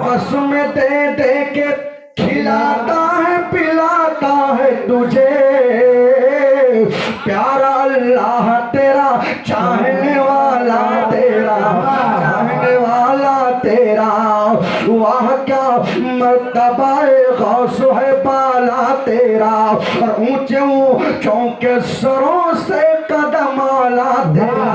कसम दे दे के खिलाता है पिलाता है तुझे, प्यारा अल्लाह तेरा चाहने वाला तेरा, चाहने वाला तेरा, वाह क्या मर्तबा गौस है बाला तेरा, और ऊंचे ऊंचों के सरों से कदम आला तेरा।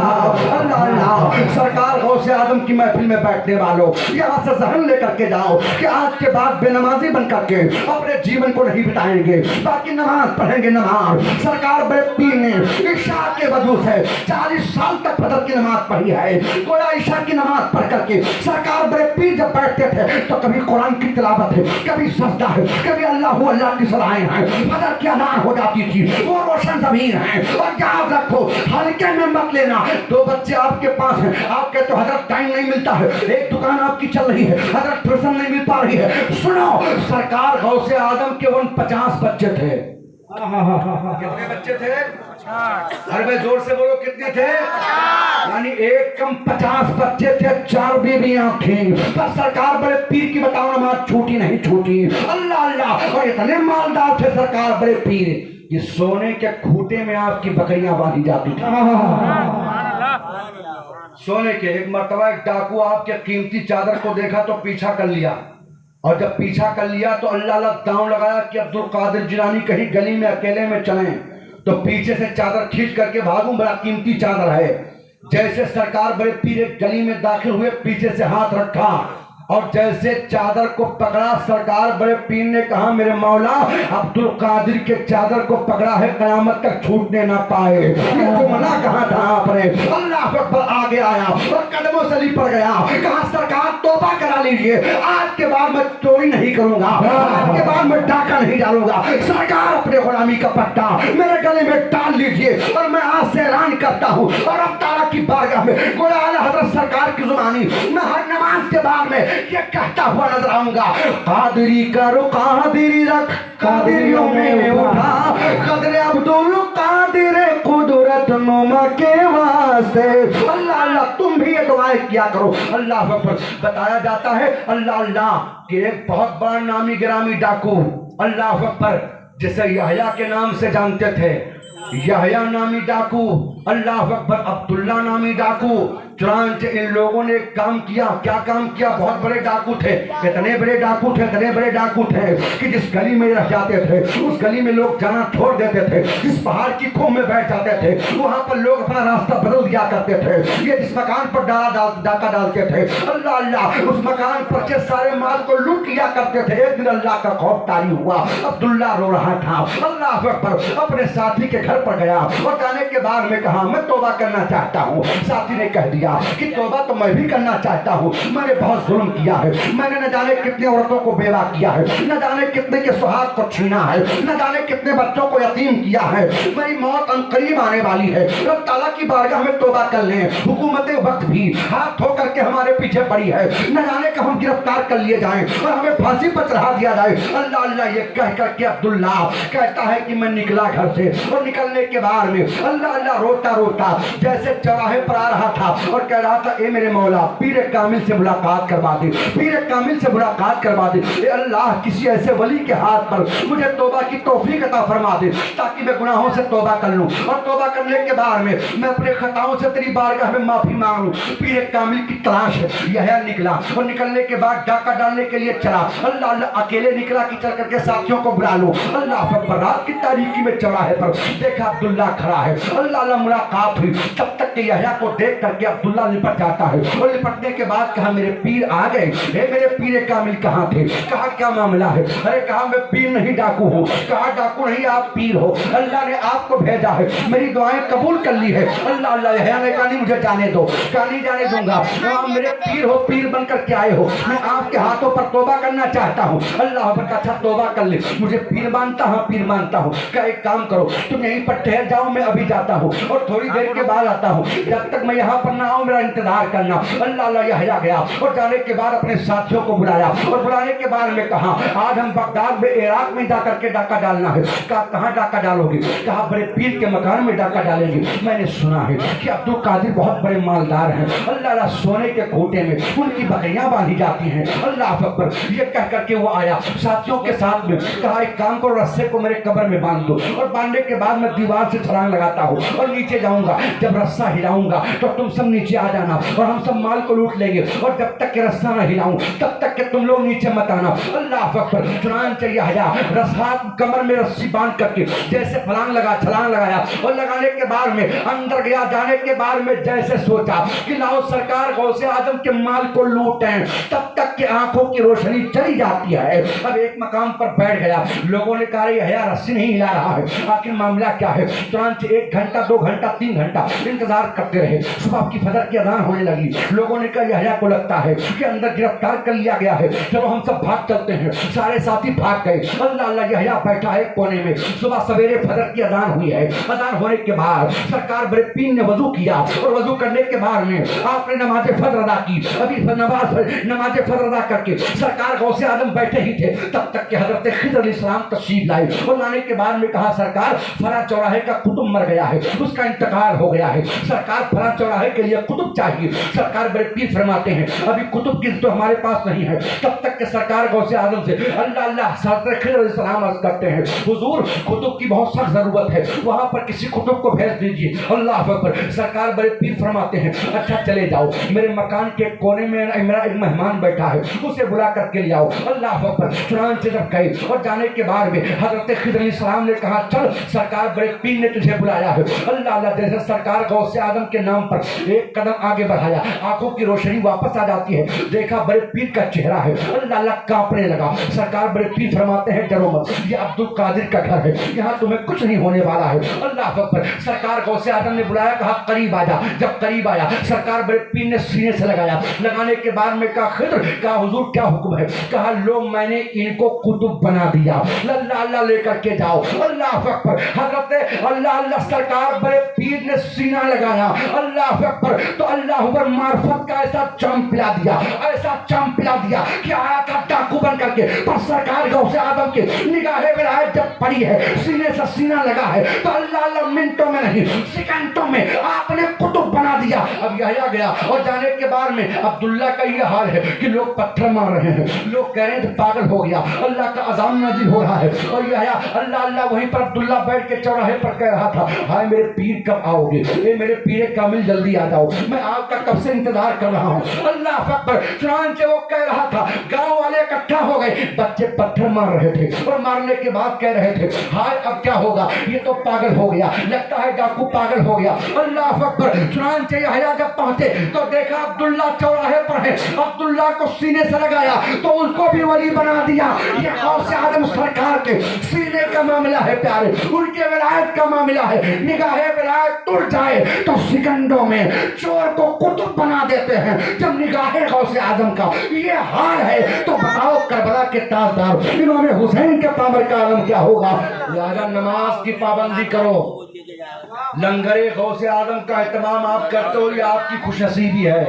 अल्लाह अल्लाह, सरकार गौसे आजम की महफिल में बैठने वालों यहाँ से जहन लेकर के जाओ कि आज के बाद बेनमाजी बन करके अपने जीवन को नहीं बिताएंगे, बाकी नमाज पढ़ेंगे। नमाज सरकार बड़े पीर ने ईशा के वजू से 40 साल तक फजर की नमाज पढ़ी है। गोया ईशा की नमाज पढ़ करके सरकार बड़े पीर जब बैठते थे तो कभी कुरान की तिलावत है, कभी सजदा है, कभी अल्लाह अल्लाह की सलाहें हैं, फजर की अज़ान हो जाती थी, वो रोशन ज़मीन है। और याद रखो हल्के में मत लेना। 2 बच्चे आपके पास हैं, आप कहते हो हजरत टाइम नहीं मिलता है, एक दुकान आपकी चल रही है, हजरत फुर्सत नहीं मिल पा रही है। सुनो, सरकार गौसे आजम के 50 बच्चे थे। कितने बच्चे थे? अरे भाई जोर से बोलो, कितने थे? यानी एक कम 50 बच्चे थे, 4 बीवियां थी। पर सरकार बड़े पीर की बताओ नमाज छूटी नहीं छूटी। अल्लाह अल्लाह, और इतने मालदार थे सरकार बड़े पीर कि सोने के खूटे में आपकी बकरियां बांधी जाती थी। सोने के। एक मर्तबा एक डाकू आपके कीमती चादर को देखा तो पीछा कर लिया, और जब पीछा कर लिया तो अल्लाह अल्लाह दांव लगाया कि अब्दुल कादिर जिलानी कहीं गली में अकेले में चलें तो पीछे से चादर खींच करके भागूं, बड़ा कीमती चादर है। जैसे सरकार बड़े पीर एक गली में दाखिल हुए, पीछे से हाथ रखा और जैसे चादर को पकड़ा, सरकार बड़े पीर ने कहा मेरे मौला अब्दुल कादिर के चादर को पकड़ा है, कयामत तक छूटने ना पाए। ये जुमला कहा था आपने? अल्लाह अकबर, आगे आया और कदमों से लिपट गया। कहा सरकार तौबा करा लीजिए, आज के बाद मैं चोरी नहीं करूंगा, आज के बाद मैं डाका नहीं डालूंगा। सरकार अपने गुलामी का पट्टा मेरे गले में डाल लीजिए और मैं आज से ऐलान करता हूँ और अब ताला की बारगाह में गोया आला हजरत सरकार की जुबानी मैं हर नमाज के बाद में ये कहता हुआ नजर आऊंगा, कादिरी करो कादिरी रख कादिरियों में उठा, कदरे अब्दुल कादिर कुदरत नुमा के वास्ते। अल्लाह अल्लाह, तुम भी ये दुआएं किया करो। अल्लाह अकबर। बताया जाता है अल्लाह अल्लाह कि एक बहुत बड़ा नामी गिरामी डाकू, अल्लाह अकबर, जिसे यहया के नाम से जानते थे, यहया नामी डाकू, अल्लाह अकबर, अब्दुल्ला नामी डाकू। चुनांचे इन लोगों ने काम किया। क्या काम किया? बहुत बड़े डाकू थे, इतने बड़े डाकू थे, इतने बड़े डाकू थे कि जिस गली में रह जाते थे उस गली में लोग जाना छोड़ देते थे, जिस पहाड़ की खोह में बैठ जाते थे वहां पर लोग अपना रास्ता बदल दिया करते थे। ये जिस मकान पर डाका डालते थे, अल्लाह अल्लाह, उस मकान पर से सारे माल को लूट लिया करते थे। एक दिन अल्लाह का खौफ तारी हुआ, अब्दुल्ला रो रहा था, अल्लाह अकबर, अपने साथी के घर पर गया और जाने के बाद में कहा मैं तौबा करना चाहता हूँ। साथी ने कह दिया कि तौबा तो मैं भी करना चाहता हूँ, मैंने बहुत जुल्म किया है, मैंने न जाने कितने औरतों को बेवा किया है, न जाने कितने के सुहाग को छीना है, न जाने कितने बच्चों को यतीम किया है, मेरी मौत अनकरीब आने वाली है। रब ताला की बारगाह में तौबा कर लें। हुकूमत वक्त भी हाथ धो करके हमारे पीछे पड़ी है, न जाने कब हम गिरफ्तार कर लिए जाएं और हमें फांसी पर चढ़ा दिया जाए। अल्लाह अल्लाह, ये कह करके अब्दुल्ला कहता है कि मैं निकला घर से और निकलने के बाद में अल्लाह अल्लाह रोता रोता जैसे चौराहे पर आ रहा था और कह रहा था, ए मेरे मौला, पीर कामिल से मुलाकात करवा दे, पीर कामिल से मुलाकात करवा दे। ए अल्लाह, किसी ऐसे वली के हाथ पर मुझे तौबा की तौफीक अता फरमा दे ताकि मैं गुनाहों से तौबा कर लूं और तौबा करने के बाद में मैं अपने खताओं से तेरी बारगाह में माफी मांग लूं। पीर कामिल की तलाश है। यह निकला और निकलने के बाद डाका डालने के लिए चला। अल्लाह अल्लाह, अकेले निकला कि चल करके साथियों को बुला लो। अल्लाह अकबर, रात की तारीकी में चौराहे पर देखा अब्दुल्ला खड़ा है। अल्लाह अल्लाह, मुलाकात हुई। तब तक के यहया को देख करके अब्दुल्ला लिपट जाता है और लिपटने के बाद कहा मेरे पीर आ गए। हे मेरे पीर कामिल कहाँ थे? कहा क्या मामला है? अरे कहा मैं पीर नहीं डाकू हूँ। कहा डाकू नहीं, आप पीर हो, अल्लाह ने आपको भेजा है, मेरी दुआएं कबूल कर ली है। अल्लाह अल्लाह, यहया ने कहा नहीं मुझे जाने दो, कहा नहीं जाने दूंगा। आप मेरे पीर हो, पीर बनकर के आए हो, मैं आपके हाथों पर तौबा करना चाहता हूँ। अल्लाह अकबर का अच्छा तौबा कर ले, मुझे पीर मानता हूँ, पीर मानता हूँ। क्या एक काम करो, तुम यहीं पर ठहर जाओ, मैं अभी जाता हूँ और थोड़ी देर के बाद आता हूँ, जब तक मैं यहाँ पर ना आऊँ मेरा इंतजार करना। अल्लाह अल्लाह, यहया गया और जाने के बाद अपने साथियों को बुलाया और बुलाने के बाद में कहा आज हम बगदाद में इराक में जाकर के डाका डालना है। कहा कहाँ डाका डालोगे? कहा बड़े पीर के मकान में डाका डालेंगे। मैंने सुना है कि अब्दुल कादिर बहुत बड़े मालदार हैं। अल्लाह अल्लाह, सोने के खोटे में उनकी बकरियां बांधी जाती हैं। अल्लाह अकबर, ये कह करके वो आया साथियों के साथ में। कहा एक काम करो, रस्से को मेरे कब्र में बांध दो और बांधने के बाद मैं दीवार से छलांग लगाता हूँ और नीचे जाऊंगा। जब रस्सा हिलाऊंगा तो तुम सब नीचे आ जाना और हम सब माल को लूट लेंगे और जब तक के रस्सा ना हिलाऊं तब तक के तुम लोग नीचे मत आना। अल्लाह अकबर। चुनांचे यहया रस्सा कमर में रस्सी बांध करके जैसे छलांग लगाया और लगाने के बाद में अंदर गया। जाने के बाद में जैसे सोचा कि लाओ सरकार गौसे आजम के माल को लूटें, तब तक के आंखों की रोशनी चली जाती है। अब एक मकाम पर बैठ गया। लोगों ने कहा यहया रस्सी नहीं हिला रहा है, आखिर मामला क्या है? चुनांचे 1 घंटा 2 घंटा 3 घंटा इंतजार करते रहे। सुबह की फजर की अजान होने लगी। लोगों ने कहा यहया को लगता है कि अंदर गिरफ्तार कर लिया गया है, चलो हम सब भाग चलते हैं। सारे साथी भाग गए। अल्लाह अल्लाह, यहया बैठा है कोने में। सुबह सवेरे फजर की अजान हुई है। अजान होने के बाद सरकार बड़े पीर ने वजू किया और वजू करने के बाद में आपने नमाज फजर अदा की। अभी नमाज फजर अदा करके सरकार गौसे आजम बैठे ही थे, तब तक के हजरत खिज़र अलैहिस्सलाम तशरीफ लाए और लाने के बाद में कहा सरकार फला चौराहे का कुतुब मर गया है, उसका इंतकाल हो गया है, सरकार फला चौराहे के लिए कुतुब चाहिए। सरकार बड़े पीर फरमाते हैं अभी कुतुब की तो हमारे पास नहीं है। तब तक के सरकार गौसे आजम से अल्लाह अल्लाह हज़रत खिज़र अलैहिस्सलाम अर्ज़ करते हैं हुजूर कुतुब की बहुत सख्त जरूरत है, वहां पर किसी कुतुब को भेज दीजिए। अल्लाह अकबर। सरकार बड़े पीर फरमाते हैं अच्छा चले जाओ, मेरे मकान के कोने में मेरा एक मेहमान बैठा है, उसे बुला करके ले आओ। अल्लाह अकबर। चुनांचे जब गए और जाने के बाद में हजरत खिज़र अलैहिस्सलाम ने कहा चल सरकार बड़े पीर ने तुझे बुलाया है। अल्लाह اللہ اللہ جیسے سرکار غوث اعظم کے نام پر ایک قدم آگے بڑھایا آنکھوں کی روشنی واپس آ جاتی ہے دیکھا بڑے پیر کا چہرہ ہے اللہ اللہ کانپنے لگا سرکار بڑے پیر فرماتے ہیں ڈرو مت یہ عبد القادر کا گھر ہے یہاں تمہیں کچھ نہیں ہونے والا ہے اللہ اکبر سرکار غوث اعظم نے بلایا کہا قریب آ جا جب قریب آیا سرکار بڑے پیر نے سینے سے لگایا لگانے کے بعد میں کہا خضر کہا حضور کیا حکم ہے کہا لو میں نے ان کو قطب بنا دیا اللہ اللہ لے کر کے جاؤ اللہ اکبر حضرت اللہ اللہ سرکار بڑے پیر نے سینہ لگایا اللہ اکبر تو اللہ اکبر معرفت کا ایسا چم پلا دیا ایسا چم پلا دیا کہ آیا تھا ڈاکو بن کر کے پر سرکار غوث اعظم کی نگاہ ولایت جب پڑی ہے سینے سے سینہ لگا ہے تو اللہ اللہ منٹوں میں نہیں سیکنڈوں میں آپ نے قطب بنا دیا اب یحییٰ گیا اور جانے کے بعد میں عبداللہ کا یہ حال ہے کہ لوگ پتھر مار رہے ہیں لوگ کہہ رہے ہیں پاگل ہو گیا اللہ کا عذاب نازل ہو رہا ہے اور یحییٰ اللہ اللہ وہیں پر عبداللہ بیٹھ کے چوراہے پر کہہ رہا تھا ہائے میرے پیر کب آؤ گے اے میرے پیر کامل جلدی آ جاؤ میں آپ کا کب سے انتظار کر رہا ہوں اللہ اکبر چنانچہ وہ کہہ رہا تھا گاؤں والے اکٹھا ہو گئے بچے پتھر مار رہے تھے اور مارنے کے بعد کہہ رہے تھے ہائے اب کیا ہوگا یہ تو پاگل ہو گیا لگتا ہے ڈاکو پاگل ہو گیا اللہ اکبر چنانچہ یحییٰ جب پہنچے تو دیکھا عبداللہ چوراہے پر ہے عبداللہ کو سینے سے لگایا تو ان کو بھی ولی بنا دیا یہ غوث اعظم سرکار کے سینے کا معاملہ ہے پیارے ان کے ولایت کا معاملہ ہے نگاہ ولایت ٹوٹ جائے تو سیکنڈوں میں چور کو قطب بنا دیتے ہیں جب نگاہ غوث اعظم کا یہ حال ہے تو بتاؤ کربلا کے تاجدار امام حسین کے پامر کا عالم کیا ہوگا لہذا نماز کی پابندی کرو لنگر غوث اعظم کا اہتمام آپ کرتے ہو یہ آپ کی خوش نصیبی ہے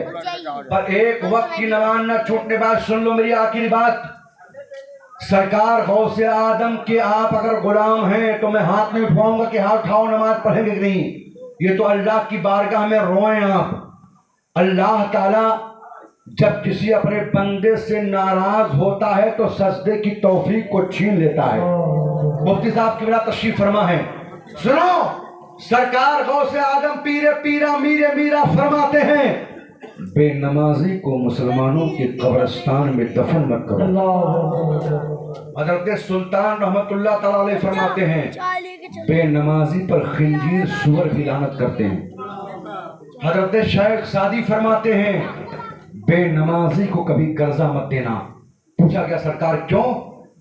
پر ایک وقت کی نماز نہ چھوٹنے بعد سن لو میری آخری بات سرکار غوث اعظم کے آپ اگر غلام ہیں تو میں ہاتھ نہیں اٹھواؤں گا کہ ہاتھ اٹھاؤ نماز پڑھیں گے کہ نہیں یہ تو اللہ کی بارگاہ میں روئیں آپ اللہ تعالی جب کسی اپنے بندے سے ناراض ہوتا ہے تو سجدے کی توفیق کو چھین لیتا ہے مفتی صاحب کی بڑا تشریف فرما ہے سنو سرکار غوث اعظم پیر پیرا میرے میرا فرماتے ہیں بے نمازی کو مسلمانوں کے قبرستان میں دفن مت کرو حضرت سلطان رحمت اللہ تعالی علیہ فرماتے ہیں بے نمازی پر خنزیر سور کی لعنت کرتے ہیں حضرت شیخ سعدی فرماتے ہیں بے نمازی کو کبھی قرضہ مت دینا پوچھا گیا سرکار کیوں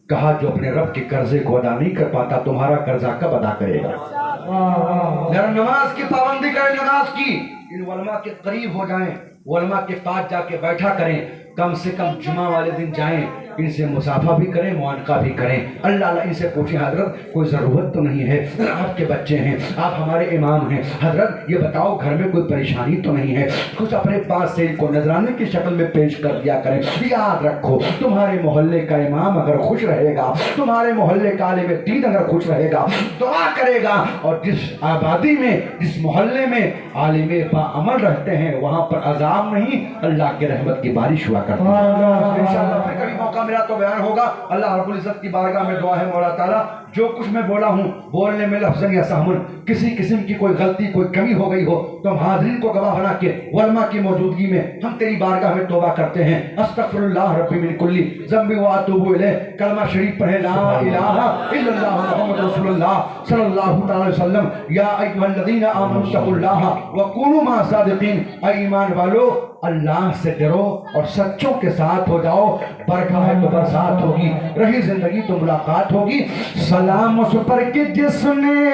کہا جو اپنے رب کے قرضے کو ادا نہیں کر پاتا تمہارا قرضہ کب ادا کرے گا نماز کی پابندی کریں نماز کی ان علماء کے قریب ہو جائیں علماء کے پاس جا کے بیٹھا کریں کم سے کم جمعہ والے دن جائیں ان سے مصافحہ بھی کریں معانقہ بھی کریں اللہ اللہ ان سے پوچھیں حضرت کوئی ضرورت تو نہیں ہے آپ کے بچے ہیں آپ ہمارے امام ہیں حضرت یہ بتاؤ گھر میں کوئی پریشانی تو نہیں ہے کچھ اپنے پاس سے ان کو نذرانے کی شکل میں پیش کر دیا کریں یاد رکھو تمہارے محلے کا امام اگر خوش رہے گا تمہارے محلے کا عالم دین اگر خوش رہے گا دعا کرے گا اور جس آبادی میں جس محلے میں عالم با عمل رہتے ہیں وہاں پر عذاب نہیں اللہ کے رحمت کی بارش ہوا کرتی ہے انشاءاللہ پھر کبھی موقع ملا تو بیان ہوگا اللہ رب العزت کی بارگاہ میں دعا ہے مولا تعالیٰ جو کچھ میں بولا ہوں بولنے میں لفظ یا سہمن کسی قسم کی کوئی غلطی کوئی کمی ہو گئی ہو تو ہم حاضرین کو گواہ بنا کے علماء کی موجودگی میں ہم تیری بارگاہ میں توبہ کرتے ہیں استغفر اللہ ربی من کلی ذنب و اتوب الیہ کلمہ شریف پڑھیں لا الہ الا اللہ محمد رسول اللہ صلی اللہ تعالی وسلم یا ایھا الذین آمنوا اتقوا اللہ وکونوا مع الصادقین اے ایمان والو اللہ سے ڈرو اور سچوں کے ساتھ ہو جاؤ برکھا ہے تو برسات ہوگی رہی زندگی تو ملاقات ہوگی سلام اس پر کہ جس نے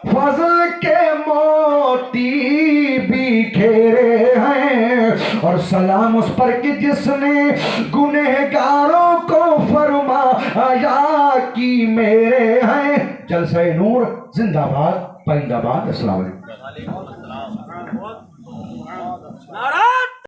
فضل کے موتی بھی کھیرے ہیں اور سلام اس پر کہ جس نے گنہگاروں کو فرمایا کہ میرے ہیں جلسہ نور زندہ باد پائندہ باد السلام علیکم